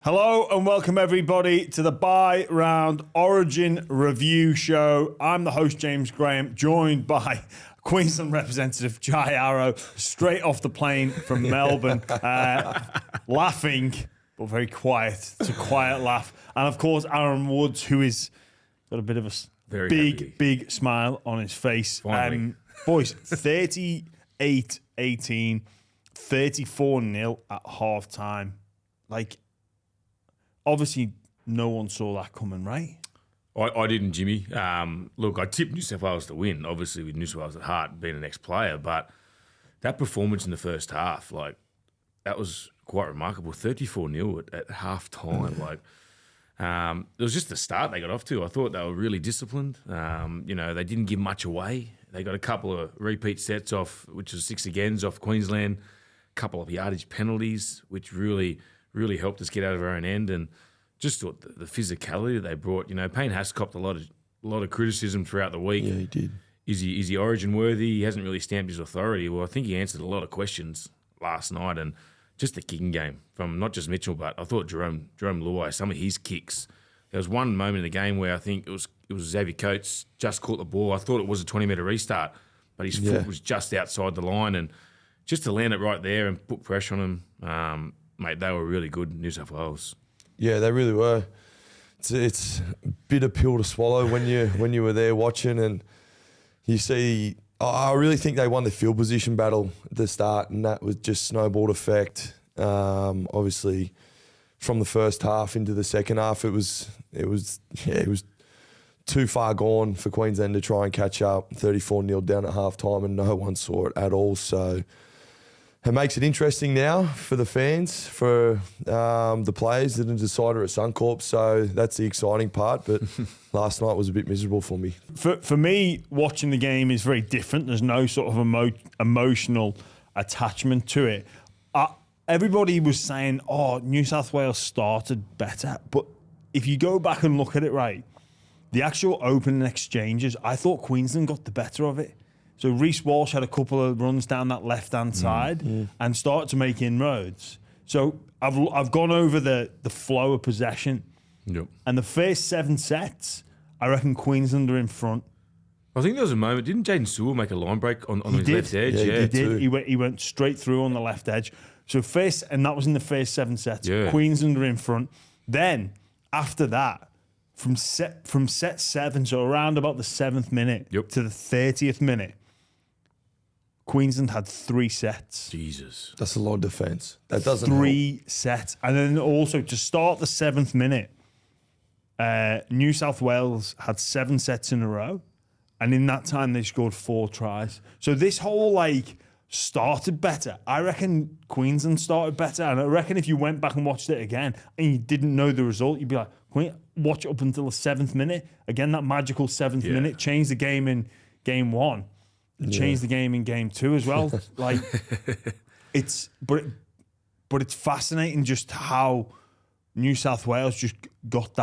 Hello and welcome everybody to the Buy Round Origin Review Show. I'm the host, James Graham, joined by Queensland representative Jai Arrow, straight off the plane from Melbourne, laughing, but very quiet. It's a quiet laugh. And of course, Aaron Woods, who is got a bit of a big smile on his face. Boys, 38-18, 34-0 at half-time. Obviously, no one saw that coming, right? I didn't, Jimmy. Look, I tipped New South Wales to win, obviously with New South Wales at heart being an ex-player, but that performance in the first half, that was quite remarkable. 34-0 at half-time. It was just the start they got off to. I thought they were really disciplined. They didn't give much away. They got a couple of repeat sets off, which was 6 agains off Queensland, a couple of yardage penalties, which really helped us get out of our own end, and just thought the physicality that they brought. Payne has copped a lot of criticism throughout the week. Yeah, he did. Is he Origin worthy? He hasn't really stamped his authority. Well, I think he answered a lot of questions last night, and just the kicking game from not just Mitchell, but I thought Jerome Luai, some of his kicks. There was one moment in the game where I think it was Xavier Coates just caught the ball. I thought it was a 20-metre restart, but his foot was just outside the line, and just to land it right there and put pressure on him. Mate, they were really good, New South Wales. Yeah, they really were. It's a bitter pill to swallow when you were there watching, and you see. I really think they won the field position battle at the start, and that was just snowballed effect. Obviously, from the first half into the second half, it was too far gone for Queensland to try and catch up. 34-0 down at half time, and no one saw it at all. So it makes it interesting now for the fans, for the players that are decider at Suncorp. So that's the exciting part. But last night was a bit miserable for me. For me, watching the game is very different. There's no sort of emotional attachment to it. Everybody was saying, New South Wales started better. But if you go back and look at it right, the actual opening exchanges, I thought Queensland got the better of it. So Reece Walsh had a couple of runs down that left-hand side and started to make inroads. So I've gone over the flow of possession. Yep. And the first 7 sets, I reckon Queensland are in front. I think there was a moment, didn't Jaden Sewell make a line break on his left edge? Yeah, He did. He went straight through on the left edge. So and that was in the first 7 sets. Yeah. Queensland are in front. Then, after that, from set 7, so around about the 7th minute to the 30th minute, Queensland had 3 sets. Jesus. That's a lot of defence. That doesn't 3 sets. And then also to start the 7th minute, New South Wales had 7 sets in a row. And in that time, they scored 4 tries. So this whole, started better. I reckon Queensland started better. And I reckon if you went back and watched it again and you didn't know the result, you'd be like, watch it up until the 7th minute. Again, that magical 7th minute changed the game in game 1. It changed the game in game 2 as well. It's fascinating just how New South Wales just got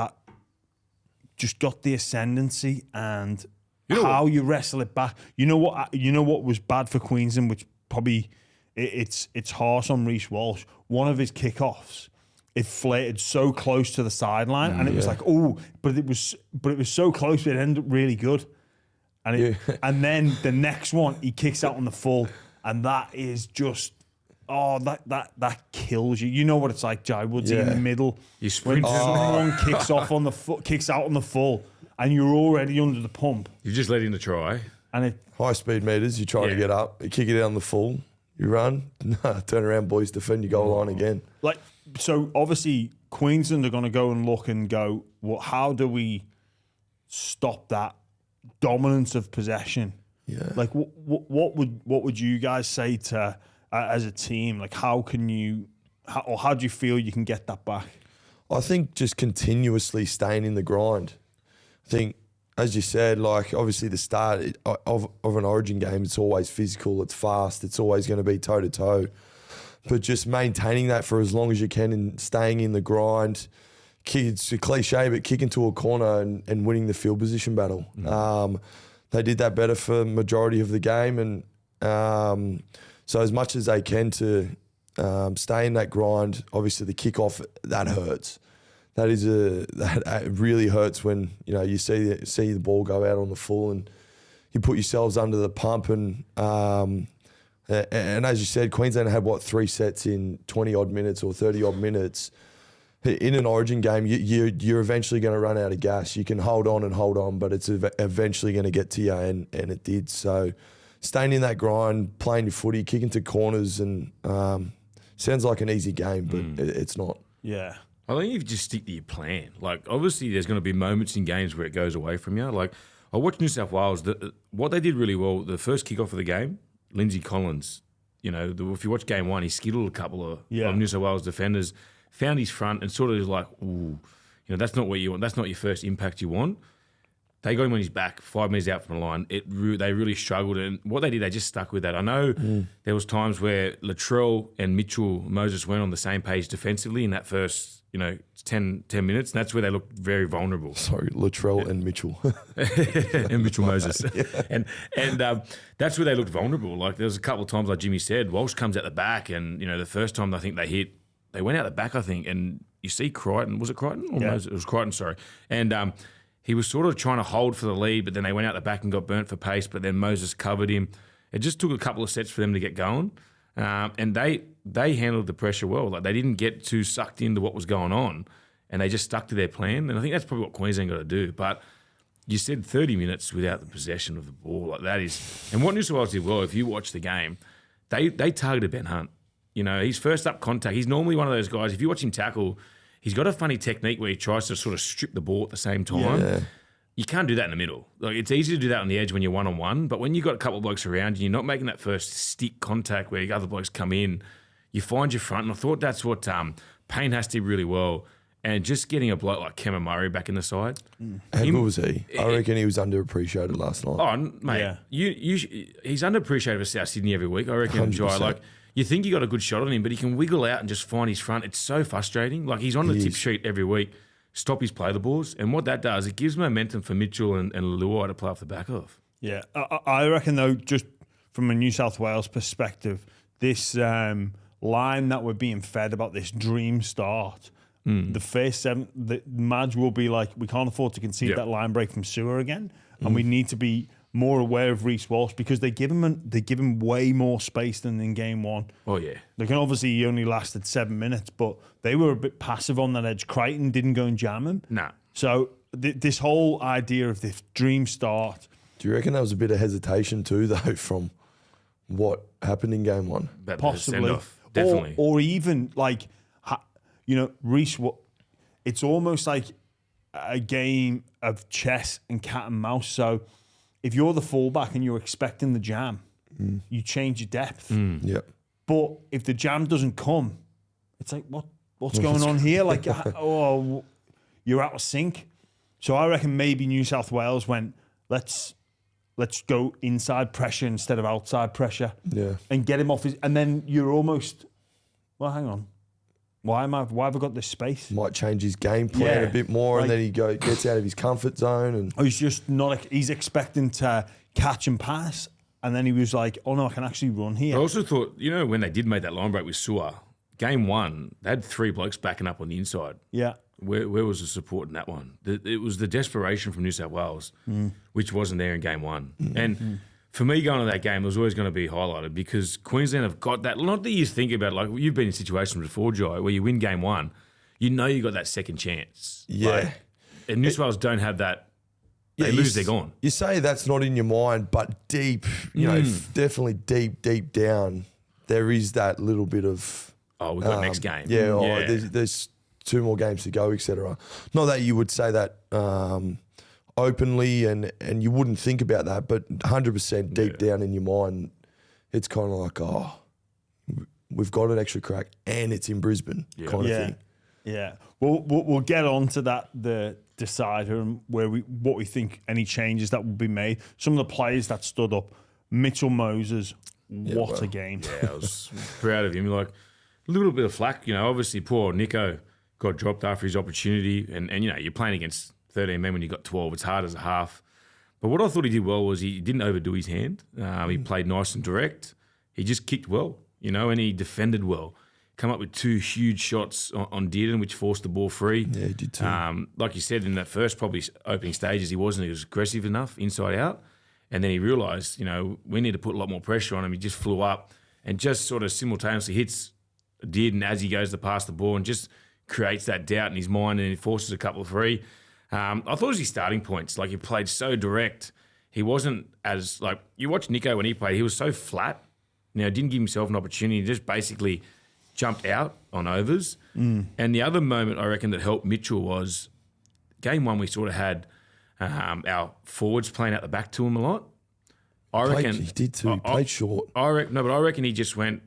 the ascendancy, and how you wrestle it back. You know what was bad for Queensland, which probably it's harsh on Reece Walsh. One of his kickoffs, it flated so close to the sideline, and it was but it was so close it ended up really good. And then the next one, he kicks out on the full, and that is just, that kills you. You know what it's like, Jai Woodsy, in the middle. You sprint. When someone kicks out on the full, and you're already under the pump. You're just letting the try. And high speed meters, you try to get up, you kick it out on the full, you run, turn around, boys, defend your goal line again. So obviously Queensland are going to go and look and go, well, how do we stop that dominance of possession? What would you guys say to as a team? How do you feel you can get that back? I think just continuously staying in the grind. I think, as you said, obviously the start of an Origin game, it's always physical, it's fast, it's always going to be toe to toe, but just maintaining that for as long as you can and staying in the grind. It's a cliche, but kicking to a corner and winning the field position battle. They did that better for the majority of the game, and so as much as they can to stay in that grind. Obviously, the kickoff, that hurts. That really hurts when you see the ball go out on the full and you put yourselves under the pump. And as you said, Queensland had 3 sets in 20 odd minutes or 30 odd minutes. In an Origin game, you're eventually going to run out of gas. You can hold on, but it's eventually going to get to you, and it did. So staying in that grind, playing your footy, kicking to corners, and sounds like an easy game, but it's not. Yeah. I think you just stick to your plan. Like, obviously, there's going to be moments in games where it goes away from you. Like, I watched New South Wales. What they did really well, the first kickoff of the game, Lindsay Collins, if you watch game 1, he skittled a couple of New South Wales defenders, found his front and sort of like, ooh, that's not what you want. That's not your first impact you want. They got him on his back 5 minutes out from the line. They really struggled. And what they did, they just stuck with that. I know there was times where Latrell and Moses weren't on the same page defensively in that first 10 minutes, and that's where they looked very vulnerable. Sorry, Latrell and Mitchell. And Mitchell Moses. And that's where they looked vulnerable. Like, there was a couple of times, like Jimmy said, Walsh comes out the back, and, the first time I think they went out the back, I think, and you see Crichton. Was it Crichton? Or Moses? It was Crichton, sorry. And he was sort of trying to hold for the lead, but then they went out the back and got burnt for pace, but then Moses covered him. It just took a couple of sets for them to get going. And they handled the pressure well. Like, they didn't get too sucked into what was going on, and they just stuck to their plan. And I think that's probably what Queensland got to do. But you said 30 minutes without the possession of the ball. Like, that is... And what New South Wales did well, if you watch the game, they targeted Ben Hunt. His first up contact, he's normally one of those guys, if you watch him tackle, he's got a funny technique where he tries to sort of strip the ball at the same time. Yeah. You can't do that in the middle. Like, it's easy to do that on the edge when you're one-on-one, but when you've got a couple of blokes around you, you're not making that first stick contact where other blokes come in, you find your front. And I thought that's what Payne has to do really well. And just getting a bloke like Cameron Murray back in the side. How good was he? I reckon he was underappreciated last night. Oh, mate, he's underappreciated for South Sydney every week. I reckon, Jai. Like, you think you got a good shot on him, but he can wiggle out and just find his front. It's so frustrating. Like, he's on the tip sheet every week. Stop his play the balls. And what that does, it gives momentum for Mitchell and Luai to play off the back of. Yeah. I reckon, though, just from a New South Wales perspective, this line that we're being fed about this dream start, the first 7, the Madge will be like, we can't afford to concede that line break from Sewer again, and we need to be more aware of Reece Walsh because they give him way more space than in game 1. Oh, yeah. They can obviously, he only lasted 7 minutes, but they were a bit passive on that edge. Crichton didn't go and jam him. Nah. So this whole idea of this dream start. Do you reckon there was a bit of hesitation too, though, from what happened in game 1? Possibly. Definitely. Or even like, Reece, it's almost like a game of chess and cat and mouse. So if you're the fullback and you're expecting the jam, you change your depth. Yep. But if the jam doesn't come, it's like, what's going on here? Like, you're out of sync. So I reckon maybe New South Wales went, let's go inside pressure instead of outside pressure. Yeah. And get him off his... And then you're almost... Well, hang on. Why have I got this space? Might change his game plan a bit more, and then he gets out of his comfort zone. And he's just not... He's expecting to catch and pass, and then he was like, oh, no, I can actually run here. I also thought, when they did make that line break with Sewer, game 1, they had 3 blokes backing up on the inside. Yeah. Where was the support in that one? It was the desperation from New South Wales, which wasn't there in game 1. And for me, going to that game, it was always going to be highlighted because Queensland have got that. Not that you think about, like, you've been in situations before, Jai, where you win game 1, you got that second chance. Yeah. And New South Wales don't have that. They lose, they're gone. You say that's not in your mind, but deep, definitely deep down, there is that little bit of... Oh, we've got next game. Yeah, there's 2 more games to go, etc. Not that you would say that openly and you wouldn't think about that, but 100% deep down in your mind, it's kind of like, we've got an extra crack and it's in Brisbane kind of thing. Yeah. We'll get on to that, the decider, and what we think any changes that will be made. Some of the players that stood up, Mitchell Moses, a game. Yeah, I was proud of him. Like, a little bit of flack, obviously poor Nico got dropped after his opportunity, and you're playing against 13 men when you got 12. It's hard as a half. But what I thought he did well was he didn't overdo his hand. He played nice and direct. He just kicked well, and he defended well. come up with 2 huge shots on Dearden, which forced the ball free. Yeah, he did too. Like you said, in that first probably opening stages, he wasn't as aggressive enough inside out. And then he realised, we need to put a lot more pressure on him. He just flew up and just sort of simultaneously hits Dearden as he goes to pass the ball and just creates that doubt in his mind, and he forces a couple of free. I thought it was his starting points. Like, he played so direct. He wasn't as, like, you watch Nico when he played, he was so flat. Didn't give himself an opportunity. He just basically jumped out on overs. And the other moment I reckon that helped Mitchell was game 1 we sort of had our forwards playing out the back to him a lot. I reckon he did too. He played short. I reckon he just went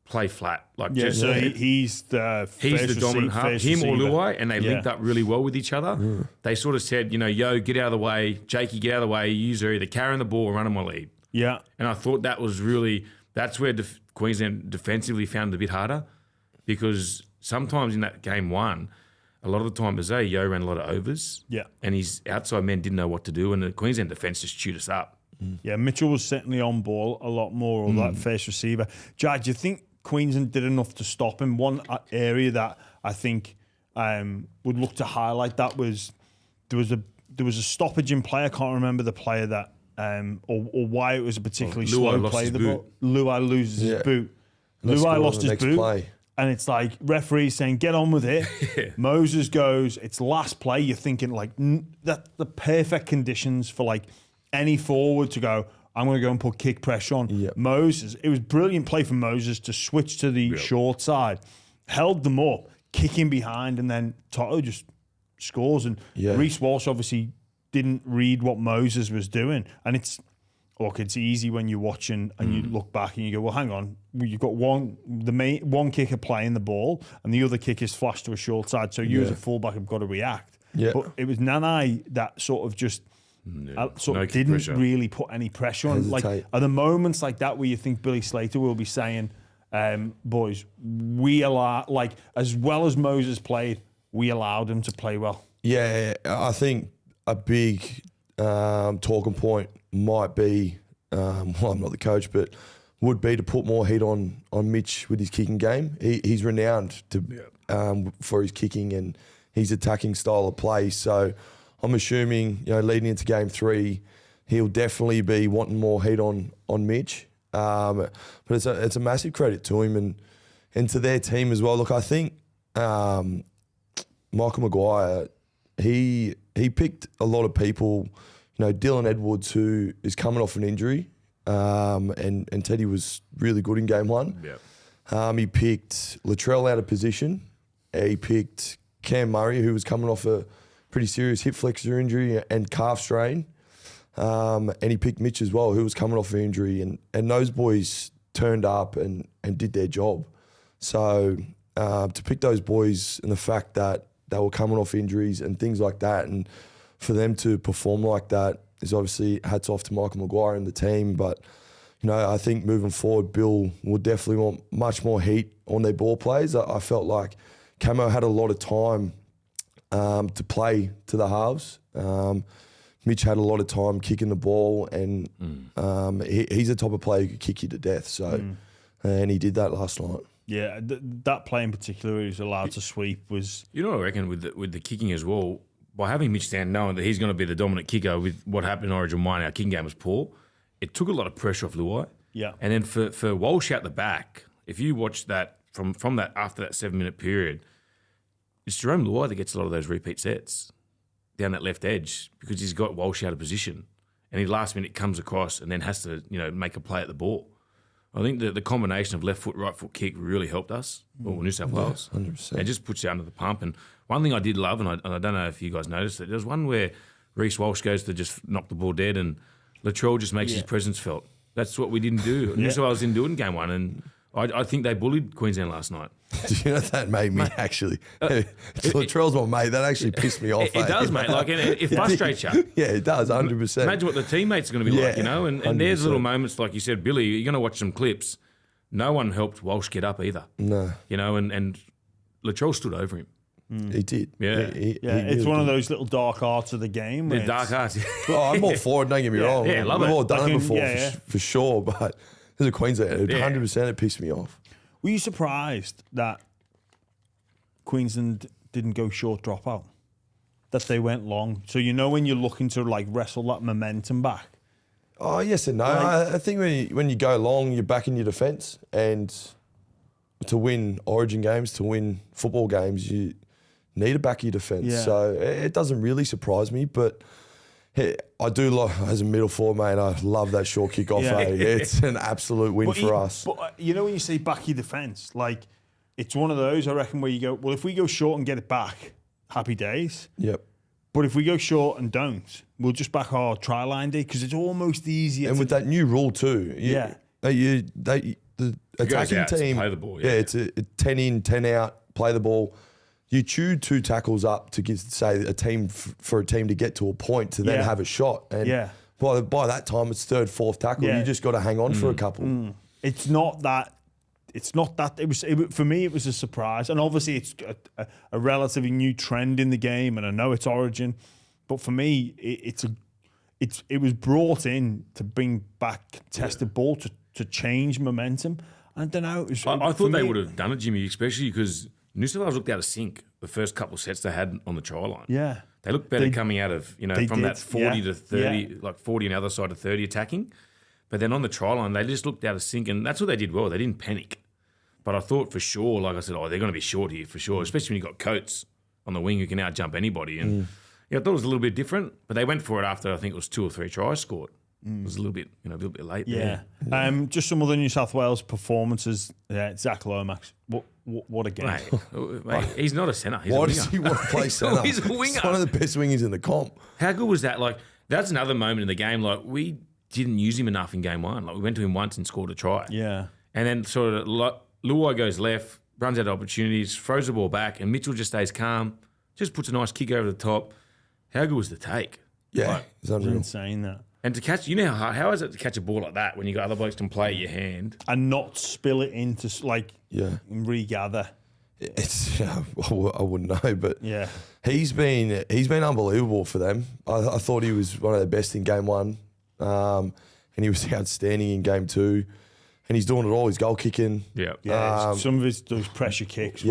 play flat. Like, so he's the dominant half. Him or Luai, and they linked up really well with each other. They sort of said, yo, get out of the way, Jakey, get out of the way. You are either carrying the ball or running my lead. Yeah, and I thought that's where Queensland defensively found it a bit harder, because sometimes in that game 1. A lot of the time, Yo ran a lot of overs. Yeah. And his outside men didn't know what to do, and the Queensland defence just chewed us up. Yeah, Mitchell was certainly on ball a lot more, or that first receiver. Jack, do you think Queensland did enough to stop him? One area that I think would look to highlight that was there was a stoppage in play. I can't remember the player that or why it was a particularly slow play. Luai loses his boot. Luai lost his boot. Play. And it's like referees saying, get on with it. Yeah. Moses goes, it's last play. You're thinking like that the perfect conditions for like any forward to go, I'm going to go and put kick pressure on. Yep. Moses, it was brilliant play from Moses to switch to the short side, held them up, kicking behind, and then Toto just scores. And Reece Walsh obviously didn't read what Moses was doing. And it's easy when you're watching and you look back and you go, well, hang on, you've got one kicker playing the ball and the other kick is flashed to a short side. So you as a fullback have got to react. Yeah. But it was Nanai that sort of just didn't really put any pressure on. Like, are there moments like that where you think Billy Slater will be saying, boys, we allow, like, as well as Moses played, we allowed him to play well? Yeah, I think a big talking point might be, I'm not the coach, but would be to put more heat on Mitch with his kicking game. He's renowned for his kicking and his attacking style of play. So I'm assuming, leading into game 3, he'll definitely be wanting more heat on Mitch. But it's a massive credit to him and to their team as well. Look, I think Michael Maguire, he picked a lot of people. Dylan Edwards, who is coming off an injury, and Teddy was really good in game 1. Yeah. He picked Latrell out of position. He picked Cam Murray, who was coming off a pretty serious hip flexor injury and calf strain. And he picked Mitch as well, who was coming off an injury. And those boys turned up and did their job. So to pick those boys and the fact that they were coming off injuries and things like that, and for them to perform like that is obviously hats off to Michael Maguire and the team. But, I think moving forward, Bill will definitely want much more heat on their ball plays. I felt like Camo had a lot of time to play to the halves. Mitch had a lot of time kicking the ball, and he's the type of player who could kick you to death. So, and he did that last night. Yeah, that play in particular, he was allowed to sweep, was... I reckon with the kicking as well, by having Mitch stand knowing that he's going to be the dominant kicker with what happened in Origin 1, our kicking game was poor, it took a lot of pressure off Luai. Yeah. And then for Walsh out the back, if you watch that from that after that 7-minute period, it's Jerome Luai that gets a lot of those repeat sets down that left edge because he's got Walsh out of position. And he last minute comes across and then has to, make a play at the ball. I think the combination of left foot, right foot kick really helped us, or New South Wales. 100%. It just puts you under the pump. And one thing I did love, and I don't know if you guys noticed it, there's one where Reece Walsh goes to just knock the ball dead and Latrell just makes his presence felt. That's what we didn't do. New South Wales didn't do it in game 1. And I think they bullied Queensland last night. That made me actually... Latrell's my mate. That actually pissed me off. It does, mate. Like, it frustrates you. Yeah, it does, 100%. Imagine what the teammates are going to be like, And there's little moments, like you said, Billy, you're going to watch some clips. No one helped Walsh get up either. No. And Latrell stood over him. He did. Yeah. He it's really one of did. those little dark arts of the game. The dark arts. I'm all for it, don't get me wrong. Yeah, love We've it. all done it before, for sure, but as a Queenslander, 100% it pissed me off. Were you surprised that Queensland didn't go short dropout? That they went long? So when you're looking to like wrestle that momentum back. Oh, yes and no. I think when you go long, you're back in your defence, and to win Origin games, to win football games, you need to back your defence. Yeah. So it doesn't really surprise me, but hey, I do like, as a middle forward, mate, I love that short kick-off. Yeah. It's an absolute win for us. But when you say back your defence, like it's one of those, I reckon, where you go, well, if we go short and get it back, happy days. Yep. But if we go short and don't, we'll just back our try line day because it's almost easier. And with that new rule too, the attacking team, play the ball, it's a 10 in, 10 out, play the ball. You chew 2 tackles up to give, say, a team for a team to get to a point to then have a shot. And by that time, it's 3rd, 4th tackle. You just got to hang on for a couple. It's not that. It's not that. For me, it was a surprise, and obviously it's a relatively new trend in the game, and I know it's Origin, but for me, it was brought in to bring back contested ball to change momentum. I don't know. I thought they would have done it, Jimmy, especially because New South Wales looked out of sync the first couple of sets they had on the try line. Yeah, they looked better coming out of from that 40 to 30, like 40 on the other side to 30 attacking. But then on the try line, they just looked out of sync, and that's what they did well. They didn't panic. But I thought for sure, like I said, they're going to be short here for sure, especially when you've got Coates on the wing who can out-jump anybody. And I thought it was a little bit different, but they went for it after I think it was 2 or 3 tries scored. It was a little bit late there. Just some other New South Wales performances. Zac Lomax. What a game. Mate, he's not a centre. He's Why a winger. does he want to play centre? He's a winger. He's one of the best wingers in the comp. How good was that? Like, that's another moment in the game. Like, we didn't use him enough in game 1. Like, we went to him once and scored a try. Yeah. And then sort of Luai goes left, runs out of opportunities, throws the ball back, and Mitchell just stays calm, just puts a nice kick over the top. How good was the take? Yeah, it's unreal. Insane that. And to catch, how is it to catch a ball like that when you got other blokes can play at your hand and not spill it into and regather? It's I wouldn't know, but he's been unbelievable for them. I thought he was one of the best in game 1, and he was outstanding in game 2. And he's doing it all. He's goal kicking. Yeah. Some of those pressure kicks.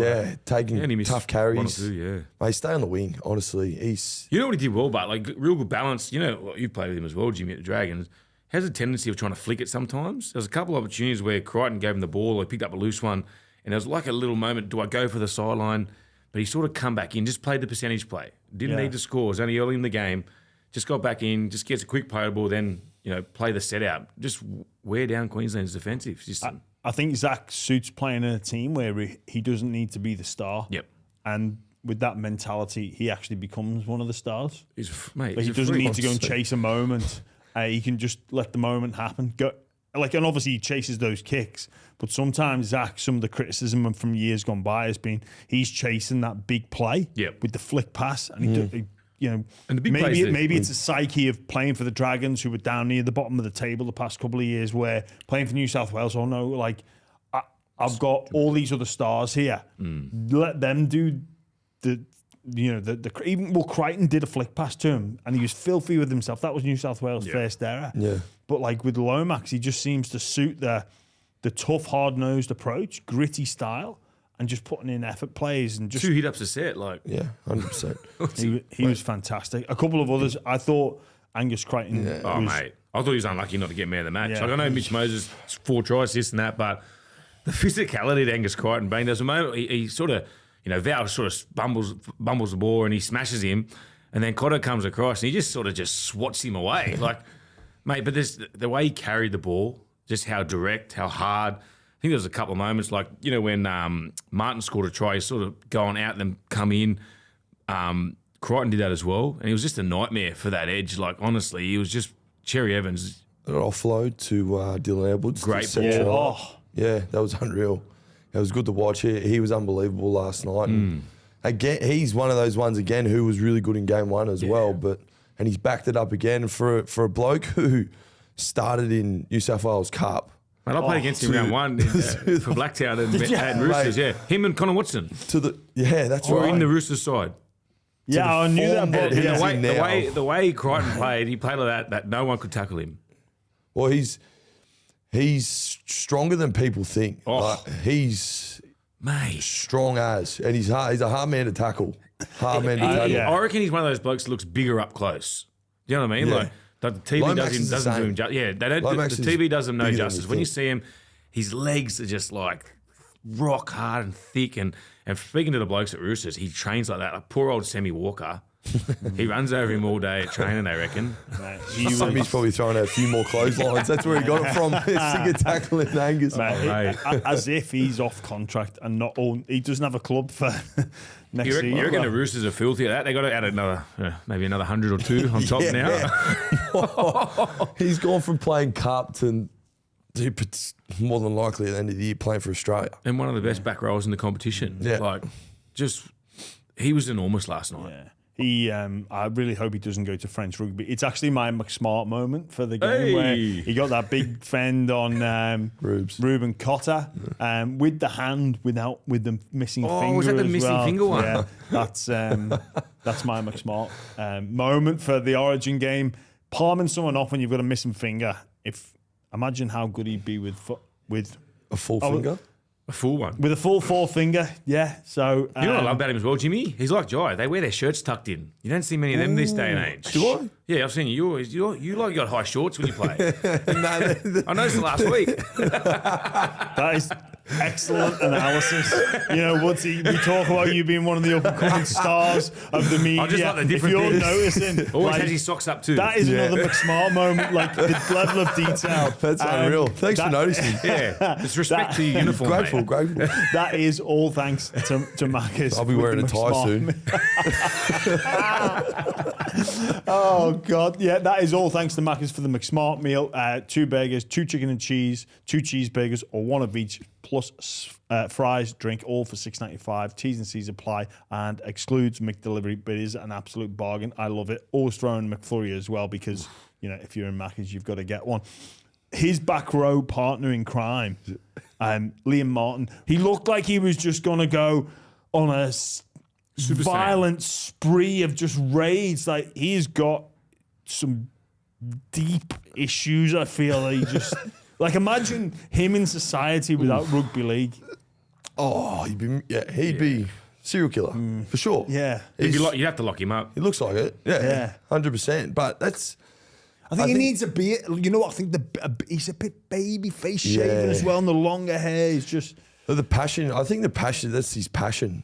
Taking tough carries. 1 or 2, Mate, stay on the wing, honestly. You know what he did well, but like real good balance. You played with him as well, Jimmy, at the Dragons. Has a tendency of trying to flick it sometimes. There's a couple of opportunities where Crichton gave him the ball, or he picked up a loose one, and there was like a little moment, do I go for the sideline? But he sort of come back in, just played the percentage play. Didn't need to score. It was only early in the game. Just got back in, just gets a quick play ball, then play the set out. Just wear down Queensland's defensive system. I think Zac suits playing in a team where he doesn't need to be the star. Yep. And with that mentality, he actually becomes one of the stars. He doesn't need to go and chase a moment. He can just let the moment happen. And obviously he chases those kicks, but sometimes Zac, some of the criticism from years gone by has been he's chasing that big play with the flick pass, and and the big maybe it's a psyche of playing for the Dragons, who were down near the bottom of the table the past couple of years, where playing for New South Wales, I've got all these other stars here. Let them do even Crichton did a flick pass to him, and he was filthy with himself. That was New South Wales' first error. Yeah. But like with Lomax, he just seems to suit the tough, hard-nosed approach, gritty style, and just putting in effort plays and just 2 hit-ups a set, 100%. he was fantastic. A couple of others, I thought Angus Crichton. Mate, I thought he was unlucky not to get man of the match. I know Mitch Moses 4 tries, this and that, but the physicality that Angus Crichton brings, there's a moment he sort of, Val sort of bumbles the ball and he smashes him, and then Cotto comes across and he just swats him away, mate. But there's the way he carried the ball, just how direct, how hard. I think there was a couple of moments when Martin scored a try, he's sort of going out and then come in. Crichton did that as well, and he was just a nightmare for that edge. Honestly, he was just Cherry Evans. An offload to Dylan Edwards. Great ball. Yeah, that was unreal. It was good to watch. He was unbelievable last night. And again, he's one of those ones again who was really good in game 1 as well. And he's backed it up again for a bloke who started in New South Wales Cup. Mate, I played against him round 1 for Blacktown and Roosters. Yeah, him and Connor Watson. That's right. Or in the Roosters side. Yeah, I knew that. But the way Crichton played, he played like that no one could tackle him. Well, He's stronger than people think. Oh. Like, he's Mate. strong as, and he's a hard man to tackle. Hard man to tackle. yeah. I reckon he's one of those blokes that looks bigger up close. Do you know what I mean? Yeah. Like the TV Lomax is the doesn't do same. him justice. Yeah, they don't. Lomax The is TV does him no bigger than justice. you When you think. see him, his legs are just like rock hard and thick. And speaking to the blokes at Roosters, he trains like that. Like poor old Sammy Walker. He runs over him all day at training, I reckon. Sammy's probably throwing out a few more clotheslines. That's where he got it from. Sick of tackling Angus. Mate, as if he's off contract and not on. He doesn't have a club for next You season. reckon the Roosters are filthy at that? They got to add another, maybe another 100 or 2 on top now. He's gone from playing cup to more than likely at the end of the year playing for Australia. And one of the best back rowers in the competition. Yeah. Like, he was enormous last night. Yeah. I really hope he doesn't go to French rugby. It's actually my McSmart moment for the game where he got that big fend on Ruben Cotter with the hand with the missing finger. Was that the as missing well. finger one? Yeah, that's my McSmart moment for the Origin game. Palming someone off when you've got a missing finger. Imagine how good he'd be with A full finger? A full one. with a full forefinger. Yeah, so You know what I love about him as well, Jimmy? He's like Jai. They wear their shirts tucked in. You don't see many of them this day and age. Do I? Yeah, I've seen you. You like got high shorts when you play. I noticed it last week. That is excellent analysis. You know, Woodsy, we talk about you being one of the up-and-coming stars of the media. I just like the if different you're things. noticing, Always like, has his socks up too. that is another McSmart moment, like the level of detail. That's unreal. Thanks for noticing. yeah, it's respect to your uniform, Grateful, mate. grateful. That is all thanks to Marcus. I'll be wearing a tie soon. Oh, God. Yeah, that is all thanks to Macca's for the McSmart meal. 2 burgers, 2 chicken and cheese, 2 cheeseburgers, or 1 of each, plus fries, drink, all for $6.95. T's and C's apply and excludes McDelivery, but it is an absolute bargain. I love it. Always throwing McFlurry as well because, you know, if you're in Macca's, you've got to get one. His back row partner in crime, Liam Martin, he looked like he was just going to go on a violent spree of just rage. Like, he's got some deep issues, I feel. He just, like, imagine him in society without rugby league. Oh, he'd be serial killer for sure. Yeah. You'd have to lock him up. He looks like it. Yeah, 100%. But that's. I think he needs a beard. You know what? I think he's a bit baby face shaven as well, and the longer hair is just. The passion, I think that's his passion.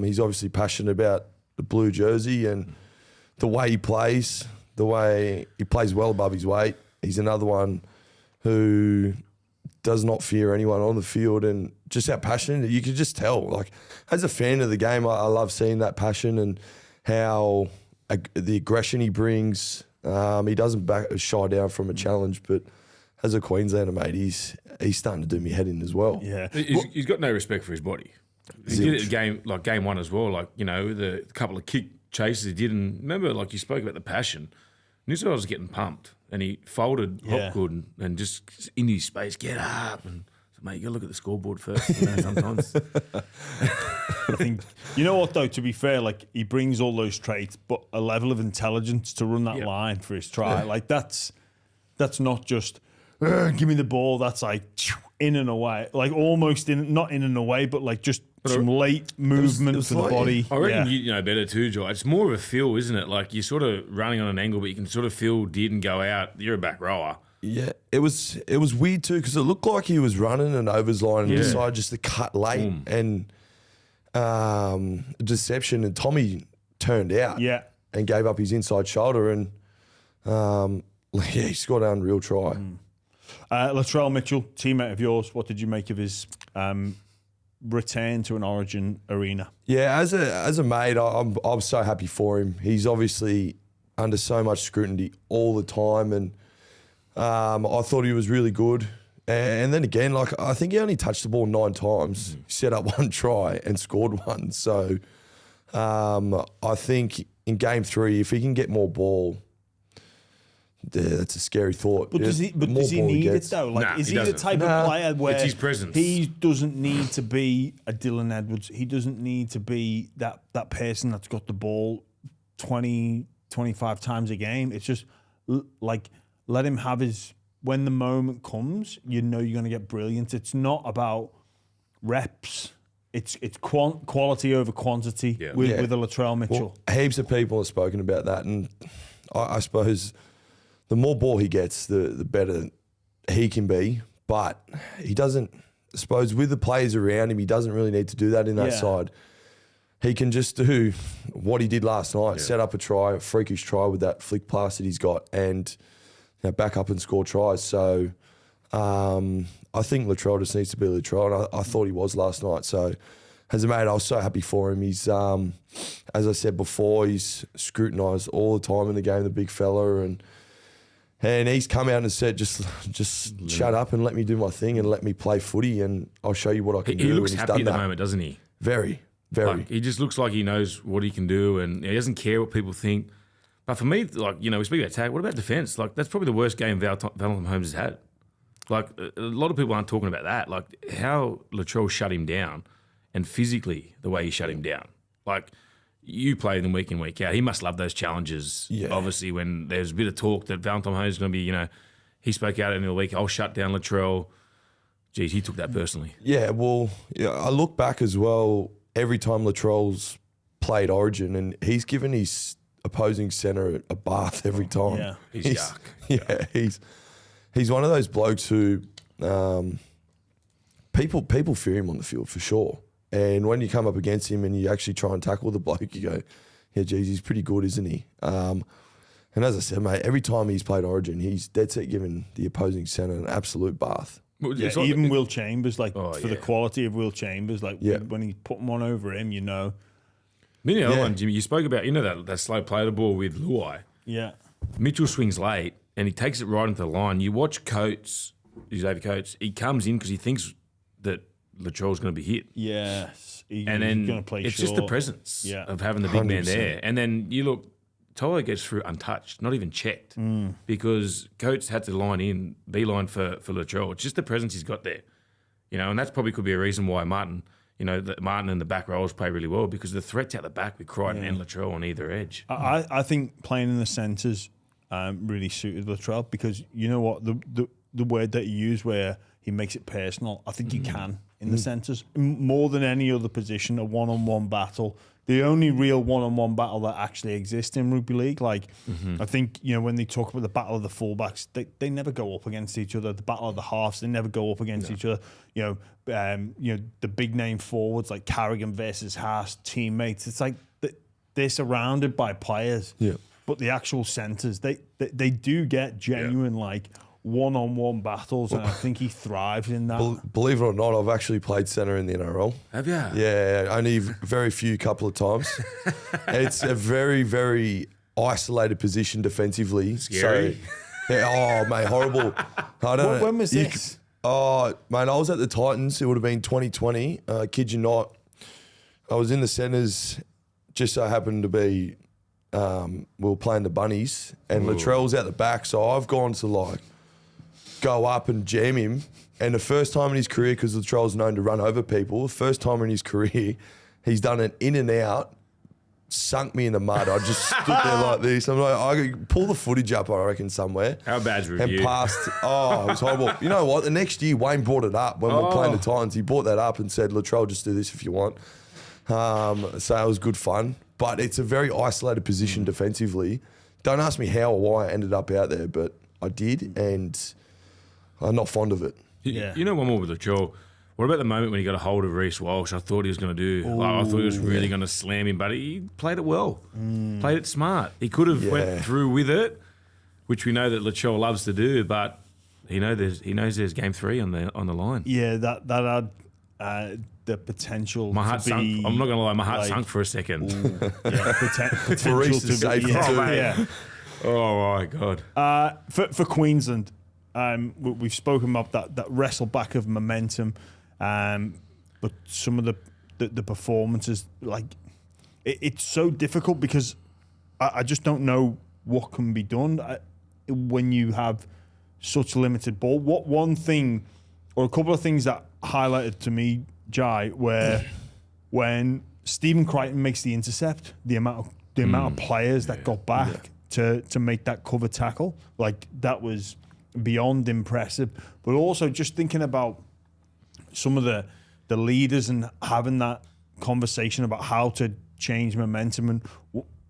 He's obviously passionate about the blue jersey and the way he plays well above his weight. He's another one who does not fear anyone on the field, and just how passionate, you can just tell. Like, as a fan of the game, I love seeing that passion and how the aggression he brings. He doesn't shy down from a challenge, but as a Queenslander, mate, he's starting to do me head in as well. Yeah. He's got no respect for his body. He did it in game 1 as well. Like, you know, the couple of kick chases he did. And remember, like you spoke about the passion. New South Wales was getting pumped. And he folded Hopgood and just in his space, get up. And so, mate, you got to look at the scoreboard first, you know, sometimes. I think, you know what, though, to be fair, like, he brings all those traits, but a level of intelligence to run that line for his try. Like, that's not just, give me the ball. That's like in and away, like almost not in and away, but like just some late movement for the body. I reckon you know better too, Joy. It's more of a feel, isn't it? Like you're sort of running on an angle, but you can sort of feel did and go out. You're a back rower. Yeah, it was weird too because it looked like he was running an overs line and decided just to cut late and deception, and Tommy turned out and gave up his inside shoulder and he scored an unreal try. Latrell Mitchell, teammate of yours, what did you make of his return to an Origin arena? Yeah, as a mate, I'm so happy for him. He's obviously under so much scrutiny all the time, and I thought he was really good. And then again, like I think he only touched the ball 9 times. He set up 1 try and scored 1. So I think in game 3, if he can get more ball. Yeah, that's a scary thought. But does he need it though? Like, is he the type of player where it's his presence. He doesn't need to be a Dylan Edwards. He doesn't need to be that person that's got the ball 20, 25 times a game. It's just like let him have his when the moment comes, you know you're going to get brilliant. It's not about reps. It's quality over quantity with a Latrell Mitchell. Well, heaps of people have spoken about that, and I suppose the more ball he gets, the better he can be. But he doesn't, I suppose, with the players around him, he doesn't really need to do that in that side. He can just do what he did last night, set up a freakish try with that flick pass that he's got, and back up and score tries. So I think Latrell just needs to be Latrell, and I thought he was last night. So as a mate, I was so happy for him. He's, as I said before, he's scrutinised all the time in the game, the big fella, and he's come out and said, just shut up and let me do my thing and let me play footy, and I'll show you what I can do. He looks and he's happy done at the that. moment, doesn't he? Very. Like, he just looks like he knows what he can do, and he doesn't care what people think. But for me, like, we speak about attack. What about defence? Like, that's probably the worst game Valentine Holmes has had. Like, a lot of people aren't talking about that. Like, how Latrell shut him down, and physically the way he shut him down. Like, you play them week in, week out. He must love those challenges. Yeah. Obviously, when there's a bit of talk that Valentine Holmes is going to be, he spoke out in the week, I'll shut down Latrell. Geez, he took that personally. Yeah, well, I look back as well, every time Latrell's played Origin, and he's given his opposing centre a bath every time. Yeah, he's yuck. Yeah, he's one of those blokes who people fear him on the field for sure. And when you come up against him and you actually try and tackle the bloke, you go, yeah, geez, he's pretty good, isn't he? And as I said, mate, every time he's played Origin, he's dead set giving the opposing centre an absolute bath. Yeah, even Will Chambers, the quality of Will Chambers, when he's putting one over him, The other one, Jimmy, you spoke about, that slow play the ball with Luai. Yeah. Mitchell swings late and he takes it right into the line. You watch Xavier Coates, he comes in because he thinks that Latrell's going to be hit. Yes. And then gonna play it's short. just the presence of having the big 100%. Man there. And then you look, Tolo gets through untouched, not even checked, because Coates had to beeline for Latrell. It's just the presence he's got there. And that's probably could be a reason why Martin and the back rows play really well, because the threats out the back with Crichton and Latrell on either edge. I think playing in the centres really suited Latrell, because you know what, the word that you use where he makes it personal, I think you can in the centres. More than any other position, a one-on-one battle. The only real one-on-one battle that actually exists in rugby league. I think, when they talk about the battle of the fullbacks, they never go up against each other. The battle of the halves, they never go up against each other. The big name forwards like Carrigan versus Haas, teammates. It's like they're surrounded by players. Yeah. But the actual centres, they do get genuine one-on-one battles, and I think he thrives in that. Believe it or not, I've actually played centre in the NRL. Have you? Yeah, only very few couple of times. It's a very, very isolated position defensively. Scary. So, mate, horrible. I don't know. When was this? Mate, I was at the Titans. It would have been 2020. Kid you not. I was in the centres. Just so happened to be, we were playing the Bunnies, and Latrell's out the back. So I've gone to go up and jam him. And the first time in his career, because Latrell's known to run over people, the first time in his career, he's done an in and out, sunk me in the mud. I just stood there like this. I'm like, I could pull the footage up, I reckon, somewhere. How bad's review? And passed. It was horrible. You know what? The next year, Wayne brought it up when we were playing the Titans. He brought that up and said, Latrell, just do this if you want. So it was good fun. But it's a very isolated position defensively. Don't ask me how or why I ended up out there, but I did, and I'm not fond of it. Yeah. One more with Latrell. What about the moment when he got a hold of Reece Walsh? I thought he was going to do. I thought he was really going to slam him, but he played it well. Played it smart. He could have went through with it, which we know that Latrell loves to do, but he knows there's game 3 on the line. Yeah, that had the potential. My heart sunk. I'm not going to lie, my heart sunk for a second. Potential to safety be. too. Oh my God. For Queensland, we've spoken about that wrestle back of momentum, but some of the performances, it's so difficult because I just don't know what can be done when you have such limited ball. What one thing or a couple of things that highlighted to me, Jai, where when Stephen Crichton makes the intercept, the amount of players that got back to make that cover tackle, that was beyond impressive. But also just thinking about some of the leaders and having that conversation about how to change momentum and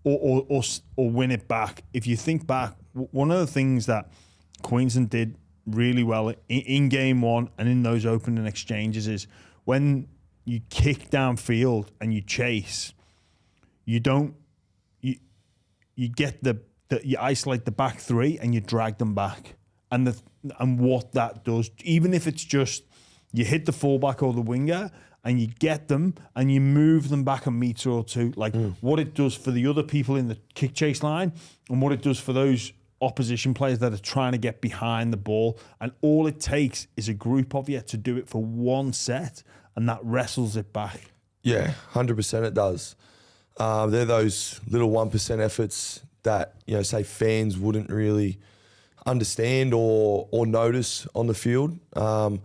or win it back. If you think back, one of the things that Queensland did really well in game one and in those opening exchanges is when you kick downfield and you chase, you get you isolate the back three and you drag them back. And what that does, even if it's just you hit the fullback or the winger and you get them and you move them back a metre or two, like what it does for the other people in the kick chase line and what it does for those opposition players that are trying to get behind the ball. And all it takes is a group of you to do it for one set and that wrestles it back. Yeah, 100% it does. They're those little 1% efforts that, say fans wouldn't really understand or notice on the field. And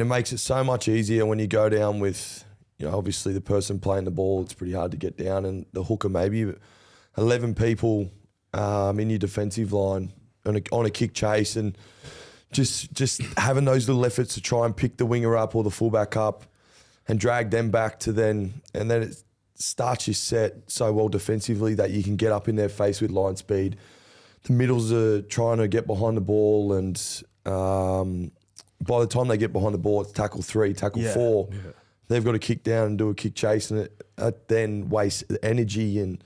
it makes it so much easier when you go down with, obviously the person playing the ball, it's pretty hard to get down, and the hooker maybe, but 11 people in your defensive line on a kick chase, and just having those little efforts to try and pick the winger up or the fullback up and drag them back to then it starts your set so well defensively that you can get up in their face with line speed. The middles are trying to get behind the ball, and by the time they get behind the ball, it's tackle 3, tackle 4. Yeah. They've got to kick down and do a kick chase, and it then wastes the energy, and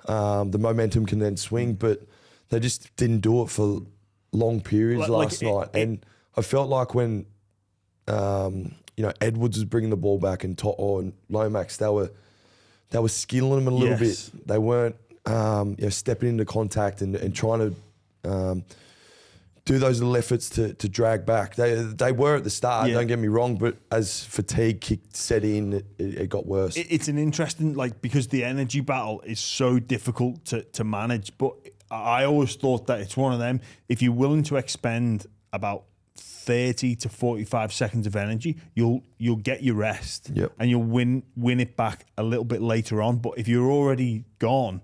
the momentum can then swing. But they just didn't do it for long periods last night. And I felt like when Edwards was bringing the ball back and Lomax, they were skilling them a little bit. They weren't stepping into contact and trying to do those little efforts to drag back. They were at the start, don't get me wrong, but as fatigue set in, it got worse. It's an interesting, because the energy battle is so difficult to manage, but I always thought that it's one of them, if you're willing to expend about 30 to 45 seconds of energy, you'll get your rest, and you'll win it back a little bit later on. But if you're already gone,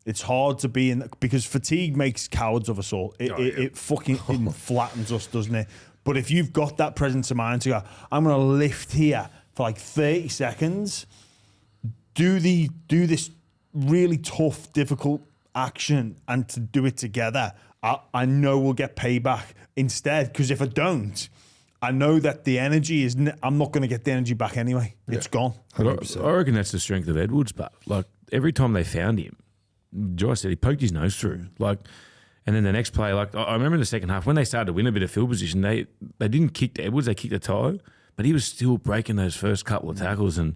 it's hard to be in, because fatigue makes cowards of us all. It fucking flattens us, doesn't it? But if you've got that presence of mind to go, I'm going to lift here for 30 seconds, do this really tough, difficult action, and to do it together, I know we'll get payback instead. Because if I don't, I know that the energy is, I'm not going to get the energy back anyway. It's gone. 100%. I reckon that's the strength of Edwards, but every time they found him, Joyce said he poked his nose through. And then the next play, I remember in the second half when they started to win a bit of field position, they didn't kick to Edwards, they kicked to Tyler, but he was still breaking those first couple of tackles. And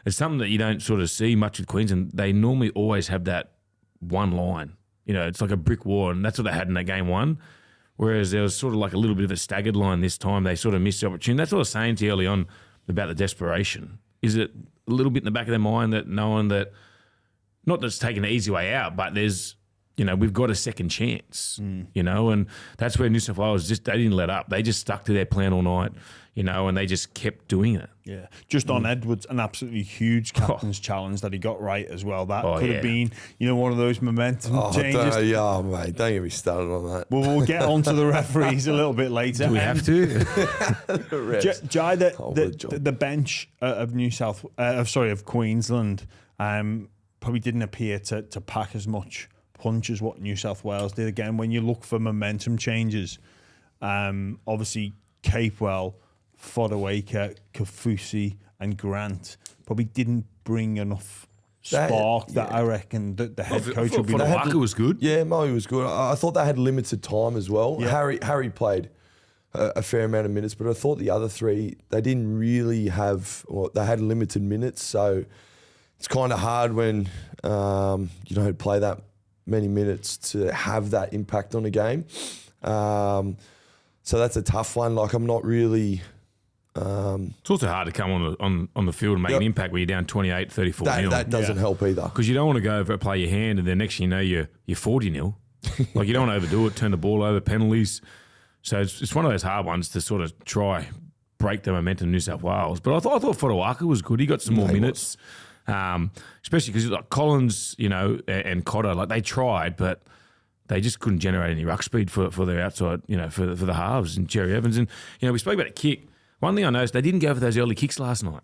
it's something that you don't sort of see much with Queensland. They normally always have that one line. It's like a brick wall, and that's what they had in that game one. Whereas there was sort of a little bit of a staggered line this time. They sort of missed the opportunity. That's what I was saying to you early on about the desperation. Is it a little bit in the back of their mind that knowing that, not that it's taking the easy way out, but there's, we've got a second chance, and that's where New South Wales they didn't let up. They just stuck to their plan all night, and they just kept doing it. Yeah. Just on Edwards, an absolutely huge captain's challenge that he got right as well. That could have been, one of those momentum changes. Mate, don't get me started on that. Well, we'll get onto the referees a little bit later. Do we have to? Jai, the bench of Queensland, probably didn't appear to pack as much punch as what New South Wales did. Again, when you look for momentum changes, obviously Capewell, Fodawaker, Kafusi and Grant probably didn't bring enough spark that I reckon that the head coach would be. Fodawaker was good. Yeah, Moe was good. I thought they had limited time as well. Yeah. Harry played a fair amount of minutes, but I thought the other three, they didn't really have, they had limited minutes, so it's kind of hard when you don't play that many minutes to have that impact on a game. So that's a tough one. I'm not really... it's also hard to come on the field and make an impact when you're down 28, 34 nil. That doesn't help either. Because you don't want to go over and play your hand and then next thing you know you're 40 nil. You don't want to overdo it, turn the ball over, penalties. So it's one of those hard ones to sort of try break the momentum in New South Wales. But I thought Fodawaker was good. He got some more minutes. Especially because Collins, and Cotter, they tried, but they just couldn't generate any ruck speed for their outside, for the halves and Jerry Evans. And, we spoke about a kick. One thing I noticed, they didn't go for those early kicks last night.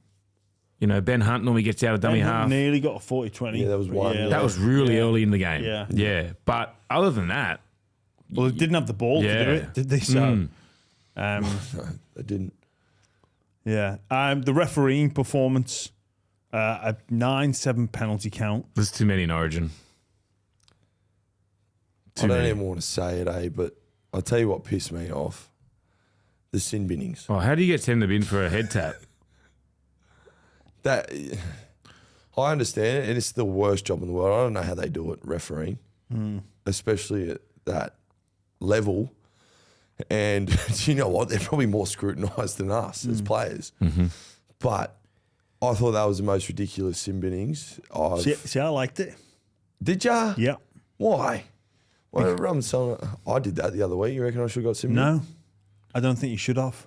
Ben Hunt normally gets out of dummy half. Nearly got a 40-20. Yeah, that was one. That was really early in the game. Yeah. Yeah. But other than that. Well, they didn't have the ball to do it, did they? So, No, they didn't. Yeah. The refereeing performance, a 9-7 penalty count. There's too many in Origin. I don't even want to say it, but I'll tell you what pissed me off. The sin binnings. Oh, how do you get 10 to bin for a head tap? That I understand it, and it's the worst job in the world. I don't know how they do it, refereeing, especially at that level. And you know what? They're probably more scrutinised than us as players. Mm-hmm. But I thought that was the most ridiculous sin binnings. See, I liked it. Did ya? Yeah. Why? Well, I did that the other week. You reckon I should have got sin bin? No, I don't think you should have.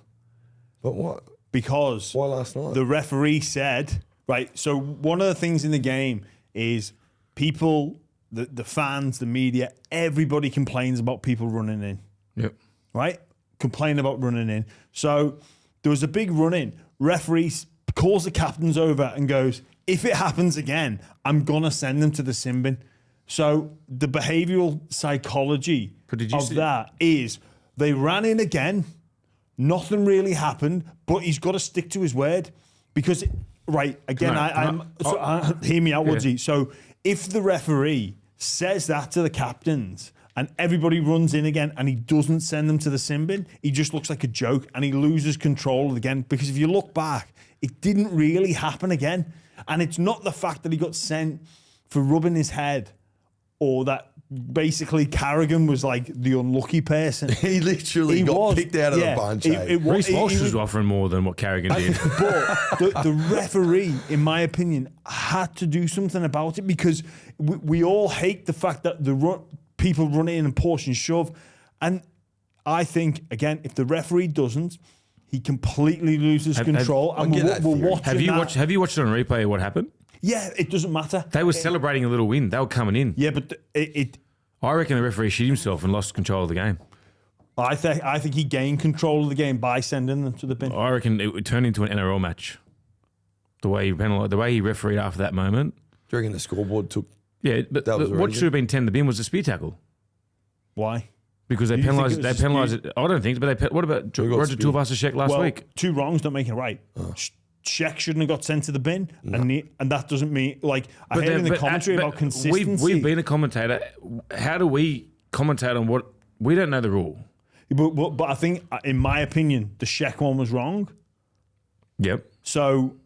But what? Because Why last night? the referee said, right, so one of the things in the game is people, the fans, the media, everybody complains about people running in. Yep. Right? Complain about running in. So there was a big run in. Referee calls the captains over and goes, if it happens again, I'm going to send them to the sin bin. So the behavioural psychology of that is they ran in again. Nothing really happened, but he's got to stick to his word because, hear me out, Woodsy. So if the referee says that to the captains and everybody runs in again and he doesn't send them to the sin bin, he just looks like a joke and he loses control again. Because if you look back, it didn't really happen again. And it's not the fact that he got sent for rubbing his head or that basically Carrigan was like the unlucky person. He literally got picked out of the bunch. Reece Walsh was offering more than what Carrigan did. But the referee, in my opinion, had to do something about it because we all hate the fact that people run in and push and shove. And I think, again, if the referee doesn't, he completely loses control. And we're watching Have you watched it on replay what happened? Yeah, it doesn't matter. They were celebrating a little win. They were coming in. Yeah, but I reckon the referee shit himself and lost control of the game. I think he gained control of the game by sending them to the bin. I reckon it would turn into an NRL match. The way he refereed after that moment. Do you reckon the scoreboard took? Yeah, but what should have been 10 to bin was a spear tackle. Why? Because they penalised it. I don't think, but what about Roger Tuivasa-Sheck last week? Two wrongs don't make it right. Sheck shouldn't have got sent to the bin, and that doesn't mean I heard in the commentary about consistency. We've been a commentator. How do we commentate on what we don't know the rule? But I think, in my opinion, the Sheck one was wrong. Yep. So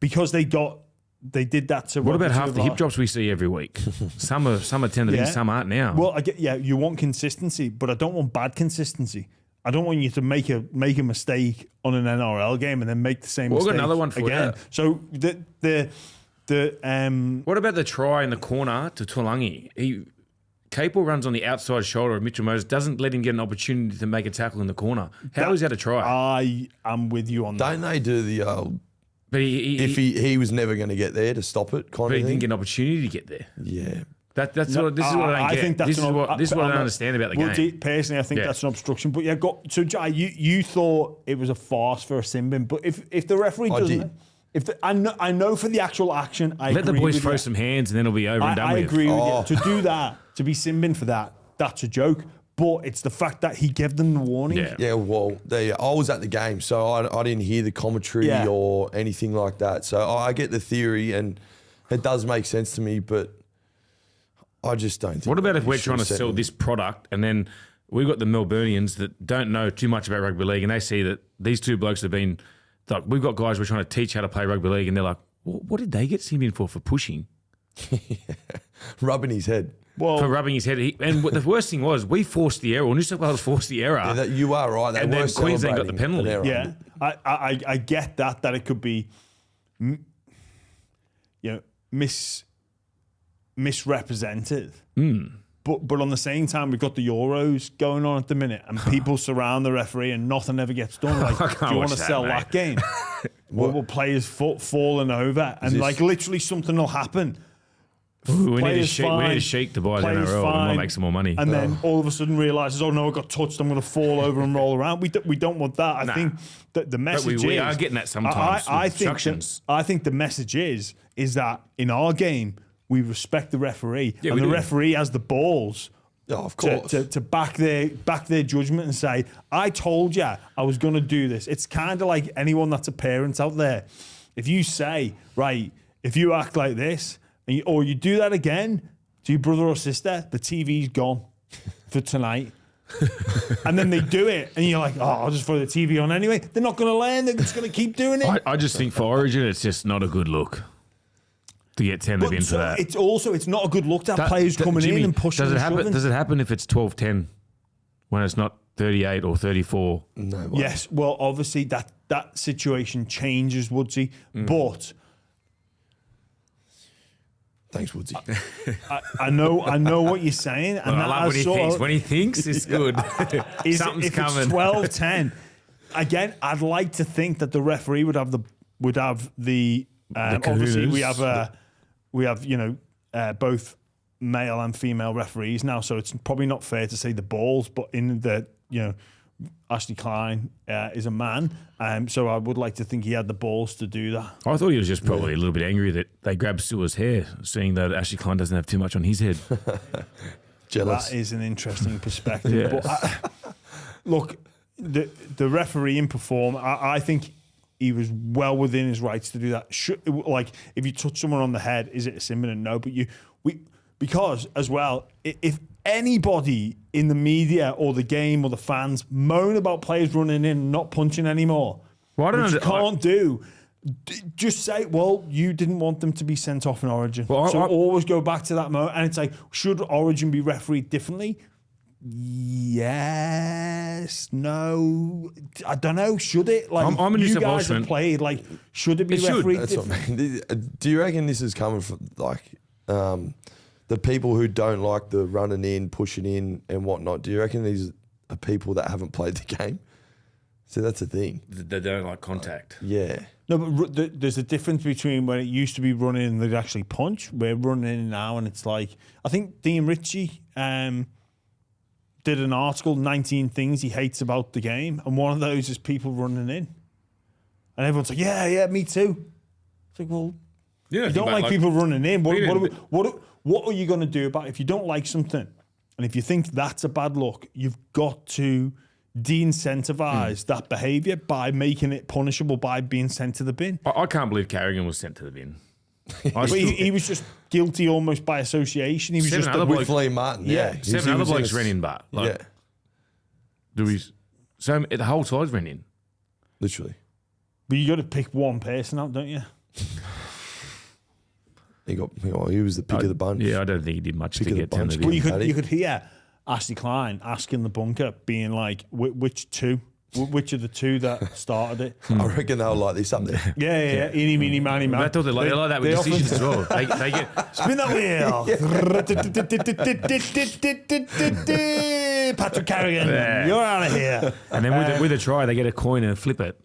because they did that to. What about half the hip drops we see every week? Some are 10 to bin, some aren't now. Well, I get you want consistency, but I don't want bad consistency. I don't want you to make a mistake on an NRL game and then make the same mistake. We've got another one for again. you. So what about the try in the corner to Tulangi? Capel runs on the outside shoulder of Mitchell Moses, doesn't let him get an opportunity to make a tackle in the corner. How is that a try? I am with you on that. Don't they do the but he was never going to get there to stop it kind of thing? He didn't get an opportunity to get there. Yeah. This is what I don't get. This is what I don't understand about the game. Personally, I think that's an obstruction. But so Jai, you thought it was a farce for a sin bin, but if the referee doesn't, I know for the actual action, let the boys throw some hands and then it'll be over and done with. I agree with you. To do that, to be sin bin for that, that's a joke. But it's the fact that he gave them the warning. Yeah, well, I was at the game, so I didn't hear the commentary or anything like that. So I get the theory, and it does make sense to me, but I just don't think. What about if we're trying to sell this product and then we've got the Melburnians that don't know too much about rugby league and they see that these two blokes have been, like, we've got guys we're trying to teach how to play rugby league and they're like, what did they get sent in for pushing? Rubbing his head. Well, for rubbing his head. And the worst thing was we forced the error, or New South Wales forced the error. Yeah, you are right. They and then Queensland got the penalty. Yeah, I get that it could be misrepresented. But on the same time, we've got the Euros going on at the minute, and people surround the referee, and nothing ever gets done. Like, do you want to sell that game? Will players falling over, and literally something will happen We need a fine, sheik to buy the players NRL and fine, might make some more money. and then all of a sudden realises, oh no, I got touched, I'm going to fall over and roll around. We don't want that. I think that the message we is, are getting that sometimes. I think the message is that in our game we respect the referee, and the referee has the balls. Oh, of course. To back their judgment and say, I told you I was going to do this. It's kind of like anyone that's a parent out there. If you say, right, if you act like this, or you do that again to your brother or sister, the TV's gone for tonight. And then they do it, and you're like, oh, I'll just throw the TV on anyway. They're not going to learn. They're just going to keep doing it. I just think for Origin, it's just not a good look to get 10 of in for that. It's not a good look to have players coming Jimmy, in and pushing and shoving. Does it happen if it's 12-10 when it's not 38 or 34? No way. Yes, well, obviously that situation changes, Woodsy, but thanks, Woodsy. I know what you're saying, and I like what he thinks. When he thinks, it's good. Something's coming. It's 12-10. Again, I'd like to think that the referee would have the obviously we have both male and female referees now, so it's probably not fair to say the balls, but in the Ashley Klein is a man, so I would like to think he had the balls to do that. I thought he was just probably a little bit angry that they grabbed Stewart's hair, seeing that Ashley Klein doesn't have too much on his head. Jealous. That is an interesting perspective. But look, the refereeing perform. I think he was well within his rights to do that. Like, if you touch someone on the head, is it a sin? No, but because as well, if anybody in the media or the game or the fans moan about players running in and not punching anymore, which you can't do, just say, well, you didn't want them to be sent off in Origin. Well, so always go back to that moment, and it's like, should Origin be refereed differently? Yes, no, I don't know. Should it? Like, I'm a New you South guys have Welshman. played. Like, should it be refereed? That's what I mean. Do you reckon this is coming from the people who don't like the running in, pushing in, and whatnot? Do you reckon these are people that haven't played the game? So that's the thing. They don't like contact. Yeah. No, but there's a difference between when it used to be running and they'd actually punch. We're running in now, and it's like, I think Dean Ritchie did an article, 19 things he hates about the game, and one of those is people running in. And everyone's like, yeah, me too. It's like, well, you don't like people running in. What are you going to do about it? If you don't like something, and if you think that's a bad look, you've got to de-incentivise that behaviour by making it punishable by being sent to the bin. I can't believe Carrigan was sent to the bin. But he was just guilty almost by association. He was just with Lee Martin. Yeah. Seven other blokes ran in, but so the whole side's ran in. Literally. But you got to pick one person out, don't you? He was the pick of the bunch. Yeah, I don't think he did much to get 10 of Well, you could hear Ashley Klein asking the bunker, being like, which two? Which of the two that started it? I reckon they'll like this up there. Yeah. Eeny, meeny, miny, man. I thought they like that with decisions as well. They get spin that wheel. Patrick Carrigan, you're out of here. And then with a try, they get a coin and flip it.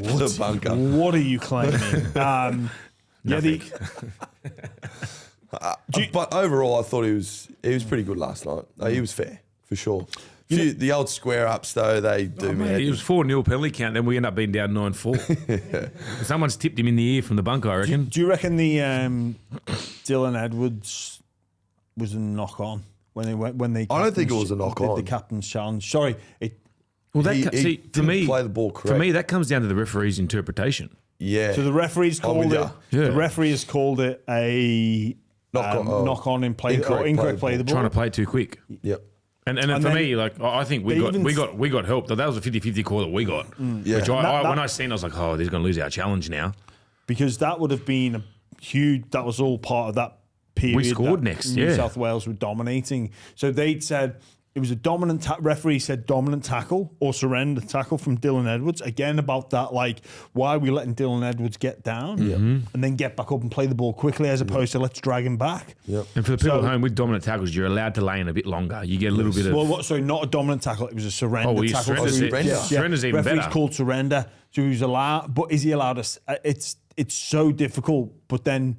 The bunker. What are you claiming? But overall, I thought he was pretty good last night. He was fair, for sure. The old square ups, though, they do me. It was 4-0 penalty count, then we end up being down 9-4. Someone's tipped him in the ear from the bunker, I reckon. Do you reckon the Dylan Edwards was a knock on when they? I don't think it was a knock on. The captain's challenge. Sorry, for me, play the ball correct. For me, that comes down to the referee's interpretation. Yeah. So the referee's called it. The referee has called it a knock on in play or incorrect play the ball. Trying to play it too quick. Yep. And for me, like, I think we got help. That was a 50-50 call that we got. Yeah. Which when I seen, I was like, oh, they're going to lose our challenge now. Because that would have been a huge. That was all part of that period. We scored next. New South Wales were dominating. So they'd said, It was a dominant referee said dominant tackle or surrender tackle from Dylan Edwards. Again, about that, like, why are we letting Dylan Edwards get down and then get back up and play the ball quickly as opposed to let's drag him back? Yep. And for the people at home, with dominant tackles, you're allowed to lay in a bit longer. You get a little bit of... Well, sorry, not a dominant tackle. It was a surrender tackle. Surrender's even better. Referee's called surrender. So he was allowed, but is he allowed to... It's so difficult, but then...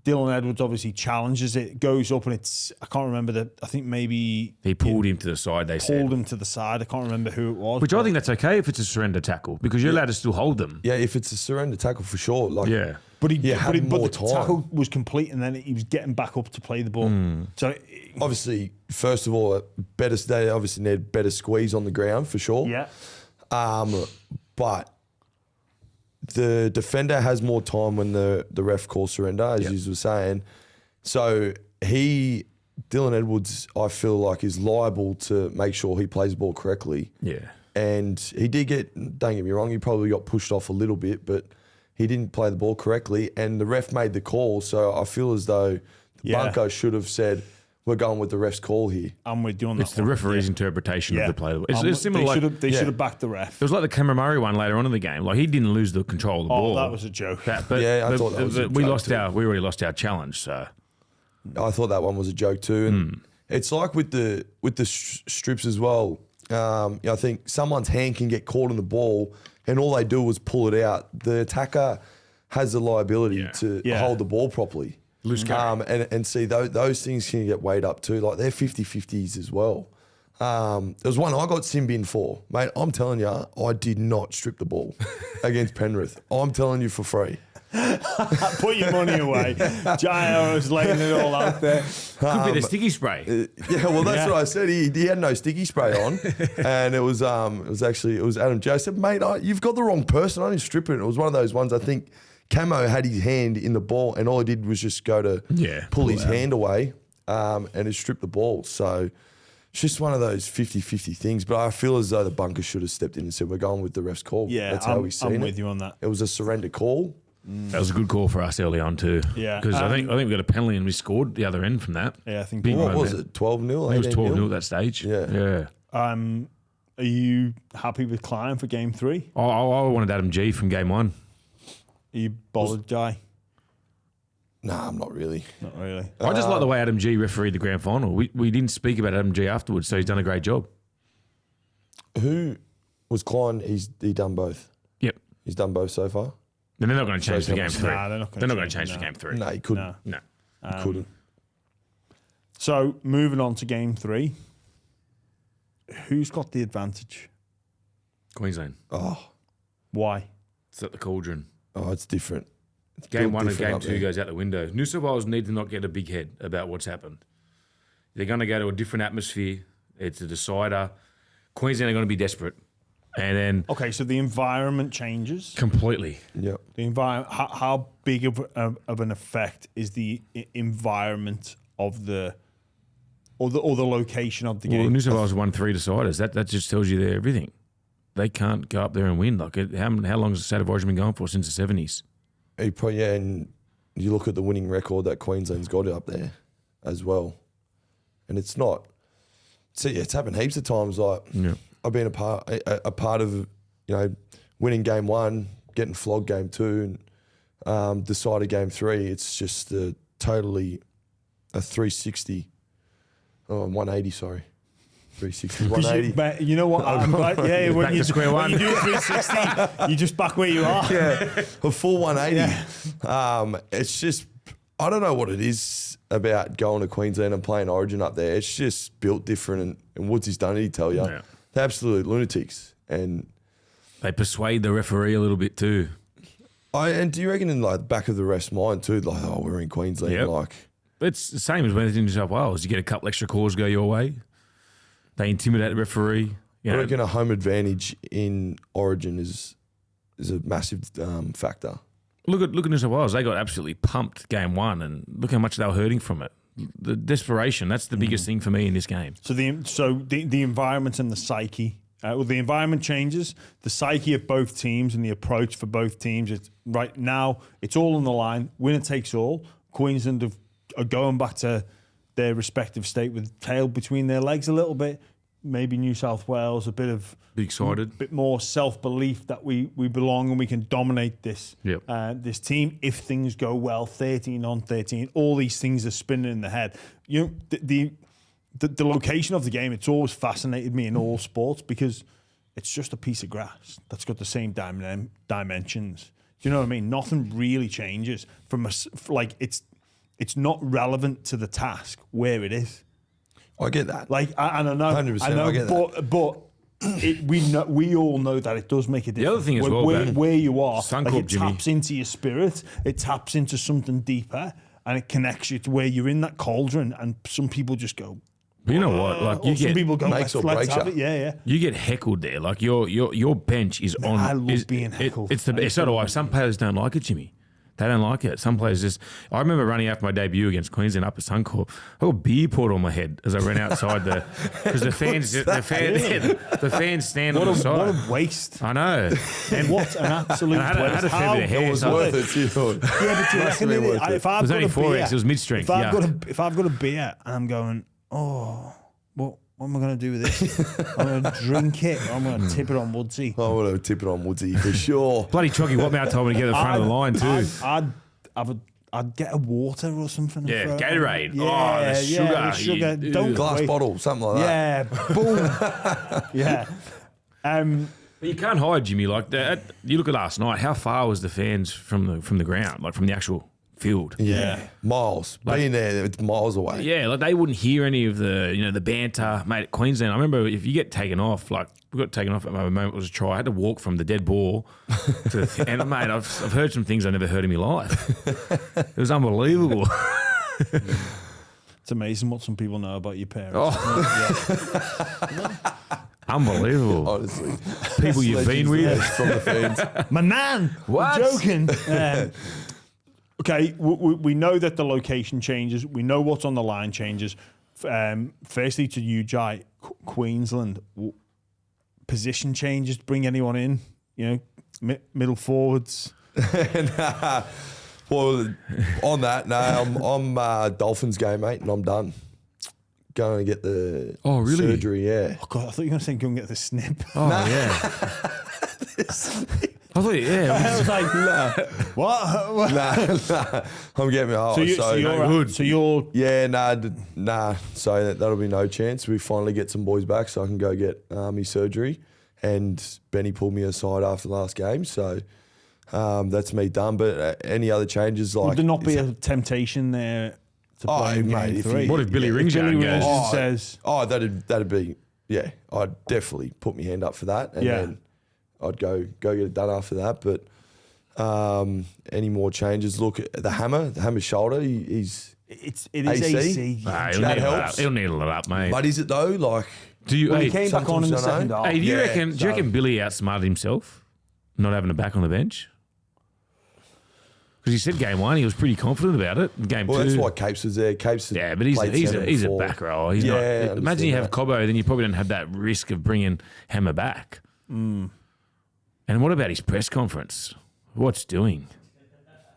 Dylan Edwards obviously challenges it, goes up, and I can't remember I think maybe... He pulled him to the side, they said. Pulled him to the side. I can't remember who it was. Which I think that's okay if it's a surrender tackle, because you're allowed to still hold them. Yeah, if it's a surrender tackle, for sure. Like, yeah. But the tackle was complete, and then he was getting back up to play the ball. So obviously, first of all, they obviously need better squeeze on the ground, for sure. Yeah. But... the defender has more time when the ref calls surrender, as you were saying. So Dylan Edwards, I feel like, is liable to make sure he plays the ball correctly. Yeah. And he did don't get me wrong, he probably got pushed off a little bit, but he didn't play the ball correctly. And the ref made the call. So I feel as though the bunco should have said, we're going with the ref's call here. I'm with you on that. It's the referee's interpretation of the play. It's similar. They should have backed the ref. It was like the Cameron Murray one later on in the game. Like, he didn't lose the control of the ball. Oh, that was a joke. I thought that was a joke. We already lost our challenge. So I thought that one was a joke too. And it's like with the strips as well. I think someone's hand can get caught on the ball, and all they do is pull it out. The attacker has the liability to hold the ball properly. Loose carry. And see, those things can get weighed up too. Like, they're 50-50s as well. There was one I got sin bin for. Mate, I'm telling you, I did not strip the ball against Penrith. I'm telling you for free. Put your money away. Jio was laying it all out there. Could be the sticky spray. Well, that's what I said. He had no sticky spray on, and it was Adam J. I said, mate, you've got the wrong person. I didn't strip it. It was one of those ones, I think. Camo had his hand in the ball, and all he did was just go to pull his hand away and he stripped the ball. So it's just one of those 50-50 things. But I feel as though the bunker should have stepped in and said, we're going with the ref's call. Yeah, that's how we seen it. I'm with you on that. It was a surrender call. That was a good call for us early on too. Yeah. Because I think we got a penalty and we scored the other end from that. Yeah, I think. What was it, 12-0? It was 12-0 at that stage. Yeah. Are you happy with Klein for game 3? I wanted Adam G from game 1. Are you bothered, Jai? Nah, I'm not really. Not really. I just like the way Adam G refereed the grand final. We didn't speak about Adam G afterwards, so he's done a great job. Who was Klein? He done both. Yep. He's done both so far. And they're not going to change the game 3. Nah, they're not going to change the game 3. No, he couldn't. No. He couldn't. So, moving on to game 3. Who's got the advantage? Queensland. Oh. Why? It's at the Cauldron. Oh, it's different. It's game 1 and different game up 2 there. goes out the window. New South Wales need to not get a big head about what's happened. They're going to go to a different atmosphere. It's a decider. Queensland are going to be desperate. And then... Okay, so the environment changes. Completely. Yep. The environment. How big of an effect is the environment of the... Or the location of the game? Well, New South Wales won 3 deciders. That just tells you they're everything. They can't go up there and win. Like, how long has the State of Origin been going for? Since the 70s. And you look at the winning record that Queensland's got up there as well. And it's not... See, it's happened heaps of times. Like, I've been a part of, winning game 1, getting flogged game 2, and decided game 3. It's just totally a 360. Oh, 180, sorry. 360, 180. But you know what? I'm glad. Yeah, when you square one. When you do 360, you just back where you are. Yeah, a full 180. It's just, I don't know what it is about going to Queensland and playing Origin up there. It's just built different, and Woodsy's done it, he'd tell you. Yeah. They're absolute lunatics. And they persuade the referee a little bit too. And do you reckon in the back of the ref's mind too, like, oh, we're in Queensland, It's the same as when it's in New South Wales. You get a couple extra calls go your way. They intimidate the referee. I reckon a home advantage in Origin is a massive factor. Look at New South Wales. They got absolutely pumped game 1, and look how much they were hurting from it. The desperation, that's the biggest thing for me in this game. So the environment and the psyche. The environment changes, the psyche of both teams and the approach for both teams. It's right now, it's all on the line. Winner takes all. Queensland are going back to their respective state with tail between their legs a little bit. Maybe New South Wales a bit excited, bit more self-belief that we belong and we can dominate this this team if things go well. 13 on 13, all these things are spinning in the head. You know, the location of the game, it's always fascinated me in all sports because it's just a piece of grass that's got the same dimensions. Do you know what I mean? Nothing really changes from like it's not relevant to the task where it is. I get that. Like, I don't know. 100%, I get that. But we all know that it does make a difference. The other thing as well, where you are, Suncorp, like it taps into your spirit, it taps into something deeper, and it connects you to where you're in that cauldron. And some people just go. But you know what? Like some people go, makes or let's breaks have you. it. Yeah. You get heckled there. Like your bench is on. I love being heckled. It's the best. So do I. Some players don't like it, Jimmy. They don't like it. Some players just. I remember running after my debut against Queensland up at Suncorp. I got beer poured on my head as I ran outside because the fans stand on the side. What a waste! I know. And what an absolute waste! I had a fair bit of hair. It was worth it, you thought. Yeah, but you reckon if I've was got only a 4X, beer, it was mid-strength, If I've got a beer and I'm going, what am I going to do with this? I'm going to drink it. Or I'm going to tip it on Woodsy. I want to tip it on Woodsy for sure. Bloody Choggy Watmout told me to get to the front of the line too. I'd get a water or something. Yeah, and throw it. Gatorade. Yeah, The sugar. the sugar. Don't Glass wait. bottle, something like that. Yeah, boom. Yeah. But you can't hide, Jimmy. Like that. You look at last night. How far was the fans from the ground, like from the actual field? Yeah. Miles. Being there, it's miles away. Yeah, like they wouldn't hear any of the banter, mate. At Queensland, I remember if you get taken off, like we got taken off at my moment it was a try. I had to walk from the dead ball to and mate, I've heard some things I never heard in my life. It was unbelievable. It's amazing what some people know about your parents. Unbelievable. Honestly. People you've been with. From the fans. My nan. What? I'm joking. Okay, we know that the location changes. We know what's on the line changes. Firstly, to you, Jai, Queensland, position changes. Bring anyone in? You know, middle forwards. Well, on that, no, I'm Dolphins game, mate, and I'm done. Going to get the surgery, yeah. Oh God, I thought you were going to say go and get the snip. Oh yeah. I thought, I was like, nah. What? Nah. I'm getting my So you're yeah, nah. So that'll be no chance. We finally get some boys back, so I can go get my surgery. And Benny pulled me aside after the last game, so that's me done. But any other changes, like would there not be a temptation there to play in mate, game 3? What if Billy rings you Billy and rings goes, and says, that'd be I'd definitely put my hand up for that, and then I'd go get it done after that. But any more changes? Look at the hammer shoulder. It is AC. Nah, That helps. He'll needle it up, mate. But is it though? Like, Do you? He came back on in the sometimes I second know. half. Hey, do you Yeah, reckon Billy outsmarted himself, not having a back on the bench? Because he said game 1 he was pretty confident about it. Game 2, That's why Capes was there. Capes, yeah, but he's a back row. He's Yeah, I not. Imagine understand you have that. Cobbo, then you probably don't have that risk of bringing Hammer back. And what about his press conference? What's doing?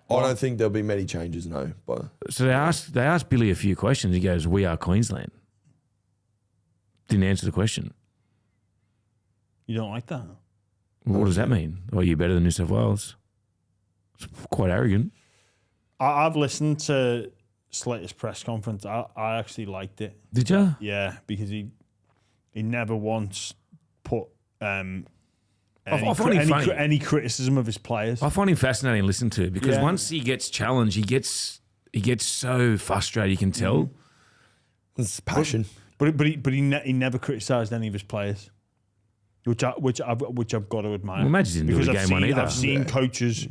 I don't think there'll be many changes, no. But So they asked Billy a few questions. He goes, "We are Queensland." Didn't answer the question. You don't like that? Well, what does that mean? Well, you're better than New South Wales. It's quite arrogant. I've listened to Slater's press conference. I actually liked it. Did you? Yeah, because he never once put I find him funny. any criticism of his players. I find him fascinating to listen to because Yeah. once he gets challenged, he gets so frustrated. You can tell. it's passion. But he never criticised any of his players, which I've got to admire. Well, Madge didn't do because it game 1 either. I've seen coaches.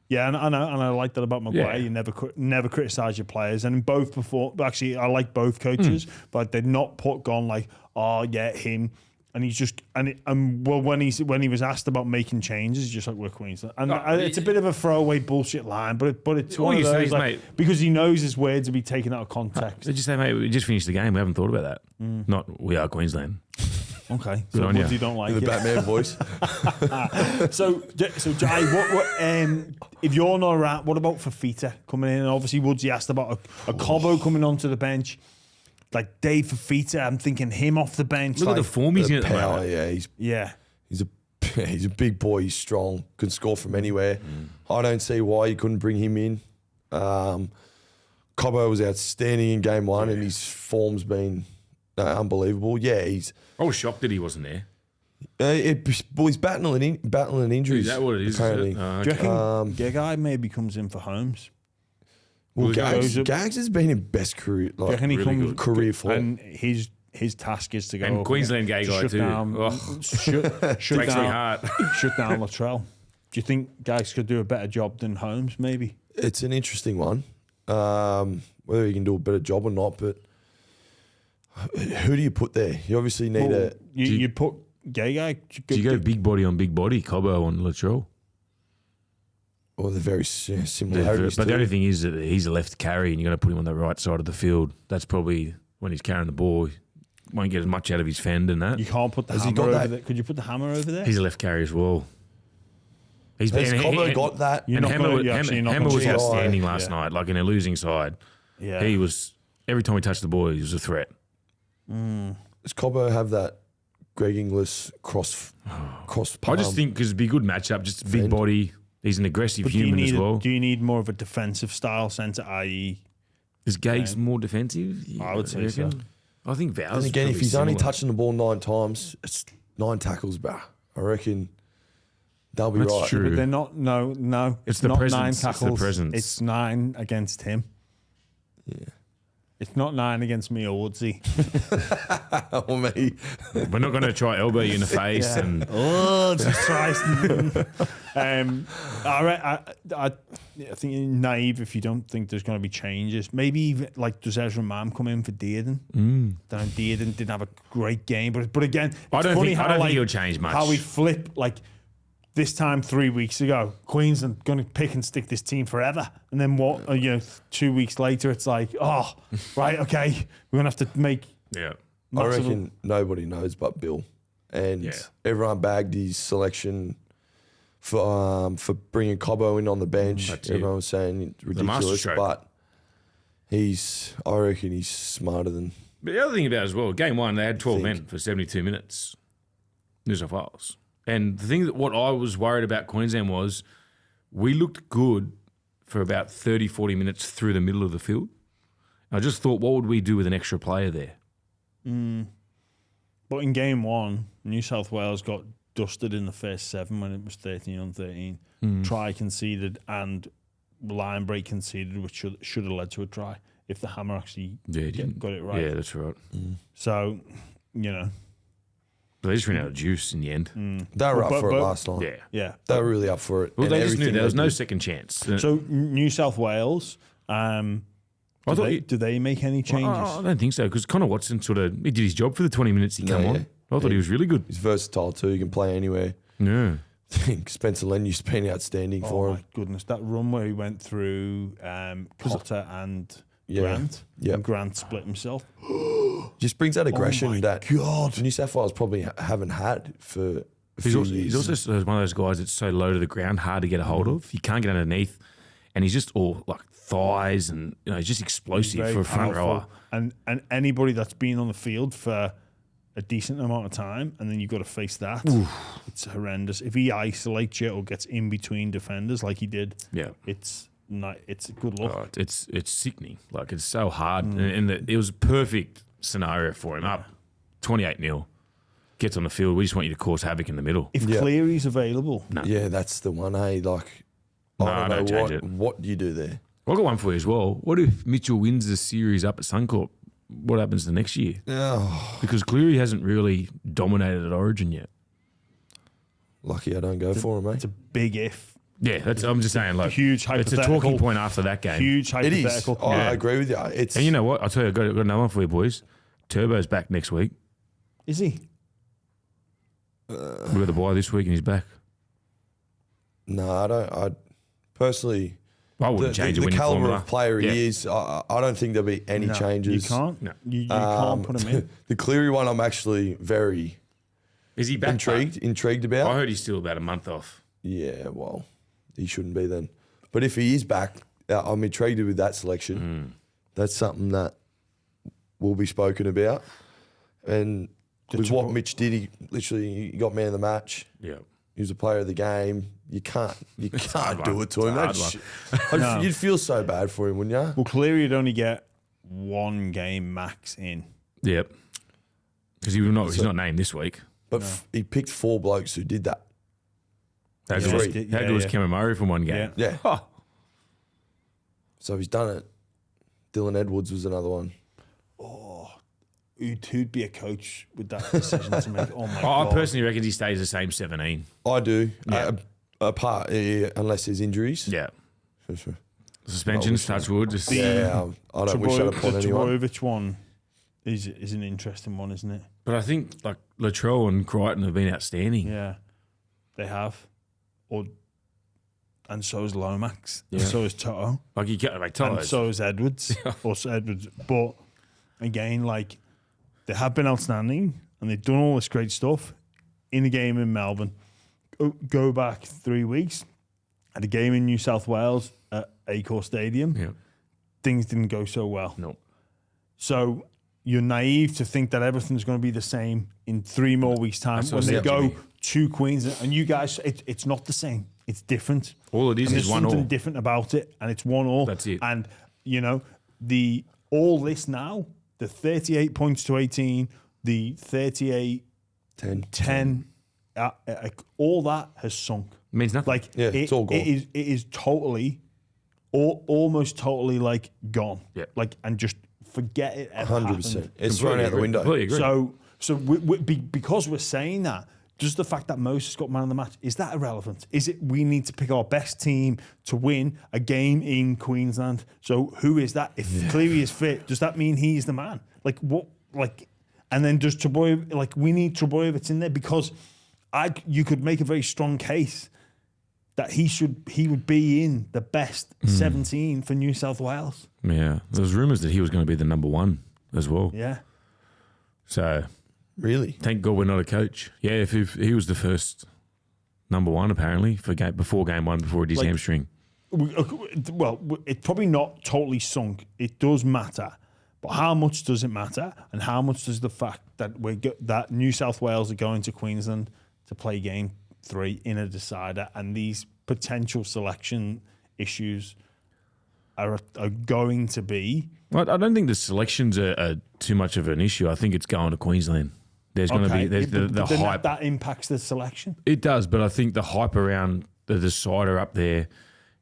Yeah, and I like that about Maguire. Yeah. You never criticise your players, and in both actually I like both coaches, but they're not gone like, oh yeah, him. And he's just when he was asked about making changes, he's just like, we're Queensland, and it's a bit of a throwaway bullshit line, but it's All one of you say those is, like, mate- because he knows his words will be taken out of context. Did you say, mate, we just finished the game. We haven't thought about that. Not we are Queensland. Okay, Good so on ya. Woodsy don't like The it. Batman voice. So Jai, what if you're not around? What about Fafita coming in? And obviously Woodsy asked about a Cobbo coming onto the bench. like Dave Fafita, I'm thinking him off the bench. Look at the form he's in at the Power, moment. yeah, yeah. he's a big boy. He's strong. Can score from anywhere. I don't see why you couldn't bring him in. Cobbo was outstanding in game one, and his form's been unbelievable. Yeah, I was shocked that he wasn't there. He's battling injuries. Is that what it is? Apparently. Is it? Oh, Do you okay. reckon Gagai maybe comes in for Holmes? Well, Gags Gags has been in best career, Do you reckon he really comes good. career form. and his task is to go And up Queensland again, gay guy shut too. Down, Ugh. shut Breaks my down, heart. shut down Latrell. Do you think Gags could do a better job than Holmes? Maybe. It's an interesting one. Whether he can do a better job or not, but who do you put there? You obviously need Well, you put Gagai. Do you go big body on big body, Cobbo on Latrell? Well, they're very similarities. But the only thing is that he's a left carry and you're going to put him on the right side of the field. That's probably when he's carrying the ball. He won't get as much out of his fend than that. You can't put the Has he hammer got over that? there. Could you put the hammer over there? He's a left carry as well. Has Cobbo got that? You're not gonna- you're actually not Hammer gonna was see- outstanding Yeah. last night, like in a losing side. Yeah. He was, every time he touched the ball, he was a threat. Does Cobbo have that Greg Inglis cross palm? I just think because it'd be a good matchup, just a big Fend. body. He's an aggressive But do you human need as well. do you need more of a defensive style centre, i.e., Is Gags more defensive? I would say so. reckon? I think Val's And again, if probably he's only similar. touching the ball 9 times, it's 9 tackles, bruh. I reckon they'll be That's right. true. but they're not. No, It's the not presence, 9 it's the tackles. presence. It's 9 against him. Yeah. It's not 9 against me or Woodsy. Or me. We're not going to try elbow you in the face and Oh, Jesus Christ. I think you're naive if you don't think there's going to be changes. Maybe even, like, does Ezra Mam come in for Dearden? Dearden didn't have a great game. But again, it's I don't funny think how, like, he'll change much. how we flip, like, this time 3 weeks ago, Queensland going to pick and stick this team forever. And then 2 weeks later, it's like, oh, right, okay, we're going to have to make... Yeah. I reckon nobody knows but Bill. And Yeah. everyone bagged his selection for bringing Cobbo in on the bench. That's it. Everyone was saying it's ridiculous, masterstroke. but I reckon he's smarter than... But the other thing about it as well, game one, they had 12 think. men for 72 minutes. New South Wales. And the thing that what I was worried about Queensland was we looked good for about 30, 40 minutes through the middle of the field. I just thought, what would we do with an extra player there? But in game one, New South Wales got dusted in the first 7 when it was 13-13. Try conceded and line break conceded, which should have led to a try if the hammer actually got it right. Yeah, that's right. So, you know, But they just ran out of juice in the end. They were up But- for it but- last night. Yeah. yeah. They were really up for it. Well, And they just knew everything there was they no did. second chance. So New South Wales, I thought do they make any changes? I don't think so because Connor Watson he did his job for the 20 minutes he came yeah. on. I thought he was really good. He's versatile too. He can play anywhere. Yeah. I think Spencer Lenyu's been outstanding for Oh him. my goodness, that run where he went through Potter and Yeah. Grant, Yeah. and Grant split himself. Just brings that aggression my that God. New South Wales probably haven't had for a He's few also, years. he's also one of those guys that's so low to the ground, hard to get a hold of. You can't get underneath, and he's just all like thighs and he's just explosive Very for a front powerful. rower. And anybody that's been on the field for a decent amount of time, and then you've got to face that. It's horrendous. If he isolates you or gets in between defenders like he did, Yeah. it's not. It's a good look. Oh, it's sickening. Like it's so hard, and it was a perfect scenario for him. Up 28-0, gets on the field. We just want you to cause havoc in the middle. If Yeah. Cleary's available, Yeah, that's the one. Hey, like No, I don't don't change know it. what do you do there. I've got one for you as well. What if Mitchell wins the series up at Suncorp? What happens the next year? Oh, Because Cleary hasn't really dominated at Origin yet. lucky I don't go for him, mate. it's a big if. Yeah, I'm just saying, like, Huge it's a hypothetical. talking point after that game. Huge It is. hypothetical. I Yeah. agree with you. It's And you know what? I'll tell you, I've got another one for you, boys. Turbo's back next week. Is he? We got the bye this week and he's back. no, I don't. I personally, I wouldn't change a the winning caliber formula. of player Yeah. he is, I don't think there'll be any No, changes. You can't. No. You can't put him in. The Cleary one, I'm actually very Is he back? intrigued I about. heard he's still about a month off. Yeah, well, he shouldn't be then. But if he is back, I'm intrigued with that selection. That's something that will be spoken about. And with what trouble- Mitch did, he got man of the match. Yeah. He was a player of the game. You can't hard do one. it to him. It's a hard That's- You'd feel so bad for him, wouldn't you? Well, clearly you'd only get one game max in. Yep. Because he's not named this week. But he picked 4 blokes who did that. How Yeah. good, Yeah, how good was yeah. Cameron Murray from one game? Yeah. Yeah. Oh, So he's done it. Dylan Edwards was another one. Who'd be a coach with that decision to make? Oh my I god! personally reckon he stays the same 17. I do. Yeah. Apart, unless there's injuries. Yeah. For sure. Suspensions, touch wood. Just, Yeah, I don't wish that upon the anyone. Trbojevic one is an interesting one, isn't it? But I think like Latrell and Crichton have been outstanding. Yeah, they have. And so is Lomax. Yeah. And so is Toto. Like you get like And Toto's. so is Edwards. But again, like they have been outstanding and they've done all this great stuff in the game in Melbourne. Go back 3 weeks at a game in New South Wales at Accor Stadium. Yeah. Things didn't go so well. No. So you're naive to think that everything's going to be the same in 3 more weeks' time That's when what they I said, go Jimmy. to Queensland. And you guys, it's not the same. It's different. All it is And is there's 1 something all. different about it, and it's 1-1. That's it. And all this now, the 38 points to 18, the 38 10. 10, all that has sunk. Means nothing. Like Yeah, it's all gone. It is totally, almost totally like gone. Yeah. Like and just forget it ever 100%. happened. It's thrown out the window. Completely agree. So because we're saying that, just the fact that Moses got man of the match, is that irrelevant? Is it we need to pick our best team to win a game in Queensland? So who is that? If Cleary is fit, does that mean he's the man? Like what? Like, and then does Trbojevic, like we need Trbojevic in there because you could make a very strong case that he would be in the best 17 for New South Wales. Yeah. There was rumours that he was going to be the number 1 as well. Yeah. So Really? thank God we're not a coach. Yeah, if he was the first number 1 apparently before game 1, before his hamstring. Well, it's probably not totally sunk. It does matter, but how much does it matter? And how much does the fact that that New South Wales are going to Queensland to play game 3 in a decider, and these potential selection issues are going to be? I don't think the selections are too much of an issue. I think it's going to Queensland. There's going to be the then hype. that impacts the selection. It does, but I think the hype around the decider up there,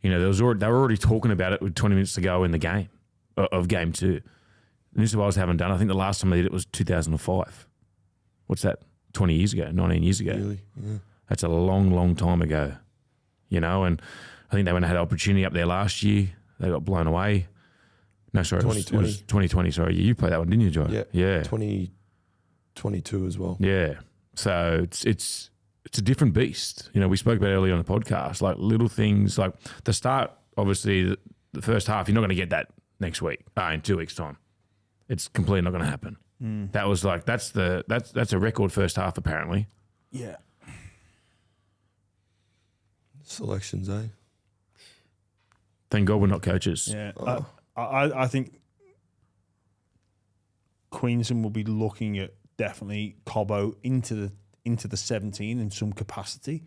they were already talking about it with 20 minutes to go in the game of game 2. New South Wales haven't done. I think the last time they did it was 2005. What's that? 20 years ago, 19 years ago. Really? Yeah. That's a long, long time ago. And I think they went and had an opportunity up there last year. They got blown away. No, sorry, 2020. it was 2020. Sorry, you played that one, didn't you, Joe? Yeah. Yeah. 2022 as well. Yeah. So it's a different beast. We spoke about earlier on the podcast, like little things like the start, obviously the first half, you're not going to get that next week, in 2 weeks' time. It's completely not going to happen. That was like, that's a record first half apparently. Yeah. Selections, eh? Thank God we're not coaches. Yeah. I think Queensland will be looking at definitely Cobbo into the 17 in some capacity,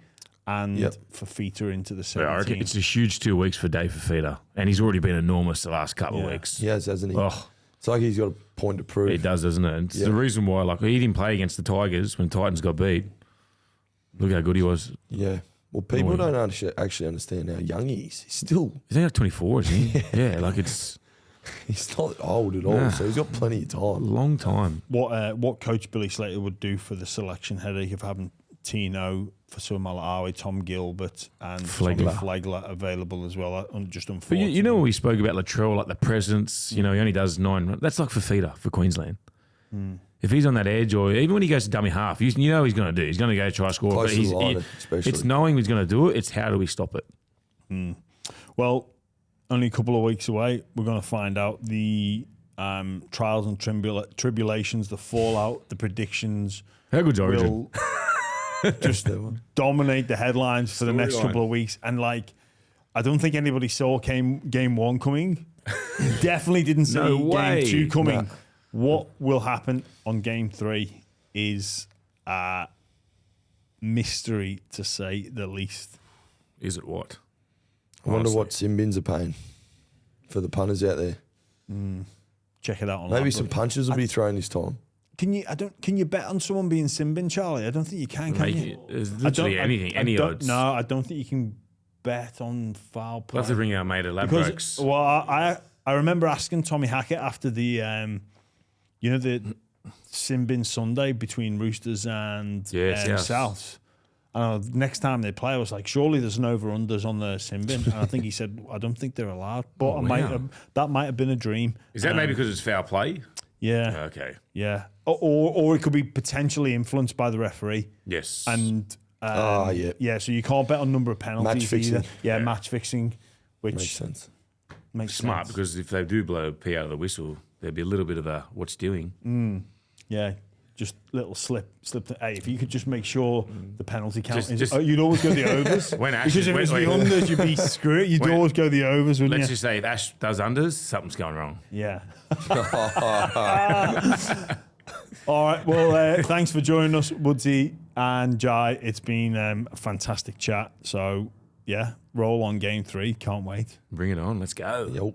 and Fafita into the 17. I reckon it's a huge 2 weeks for Dave Fafita, and he's already been enormous the last couple of weeks. He has, hasn't he? Oh, It's like he's got a point to prove. it does, doesn't it? It's the reason why, like, he didn't play against the Tigers when Titans got beat. Look how good he was. Yeah. Well, people don't actually understand how young he is. He's still, He's only like 24, isn't he? Yeah, like it's he's not old at all, Nah. so he's got plenty of a time. long time. What Coach Billy Slater would do for the selection headache of having Tino, Fasumalawi, Tom Gilbert, and Flegler available as well. Just But unfortunately, you know when we spoke about Latrell, like the presence, he only does 9. That's like Fafita for Queensland. If he's on that edge, or even when he goes to dummy half, he's going to do. He's going to go try score. Close But to the line, especially. it's knowing he's going to do it. It's how do we stop it? Well, only a couple of weeks away, we're going to find out the trials and tribulations, the fallout, the predictions. How good's Origin? Will just dominate the headlines for the next Storyline. couple of weeks. And I don't think anybody saw game 1 coming. Definitely didn't see No way. game 2 coming. Nah. What will happen on game 3 is a mystery, to say the least. Is it what? I wonder what sin bins are paying for the punters out there. Check it out on Maybe some punches will be thrown this time. Can you bet on someone being sin bin, Charlie? I don't think you can you? There's literally anything, any odds. No, I don't think you can bet on foul play. We'll have to ring our mate at Ladbrokes. Well, I remember asking Tommy Hackett after the the sin bin Sunday between Roosters and Souths. Next time they play, I was like, surely there's an over-unders on the sin bin. And I think he said, I don't think they're allowed. But that might have been a dream. Is that maybe because it's foul play? Yeah. Okay. Yeah. Or it could be potentially influenced by the referee. Yes. And yeah. So you can't bet on number of penalties Match fixing. either. Yeah, match fixing, which Makes sense. makes Smart, sense. because if they do blow a pee out of the whistle, there'd be a little bit of a what's doing. Yeah, just little slip. Hey, if you could just make sure the penalty count Just- you'd always go the overs. When Ash Because if it was the unders, you'd be screwed. You'd always go the overs, wouldn't Let's you? just say if Ash does unders, something's going wrong. Yeah. All right. Well, thanks for joining us, Woodsy and Jai. It's been a fantastic chat. So, yeah, roll on game 3. Can't wait. Bring it on. Let's go. Yep.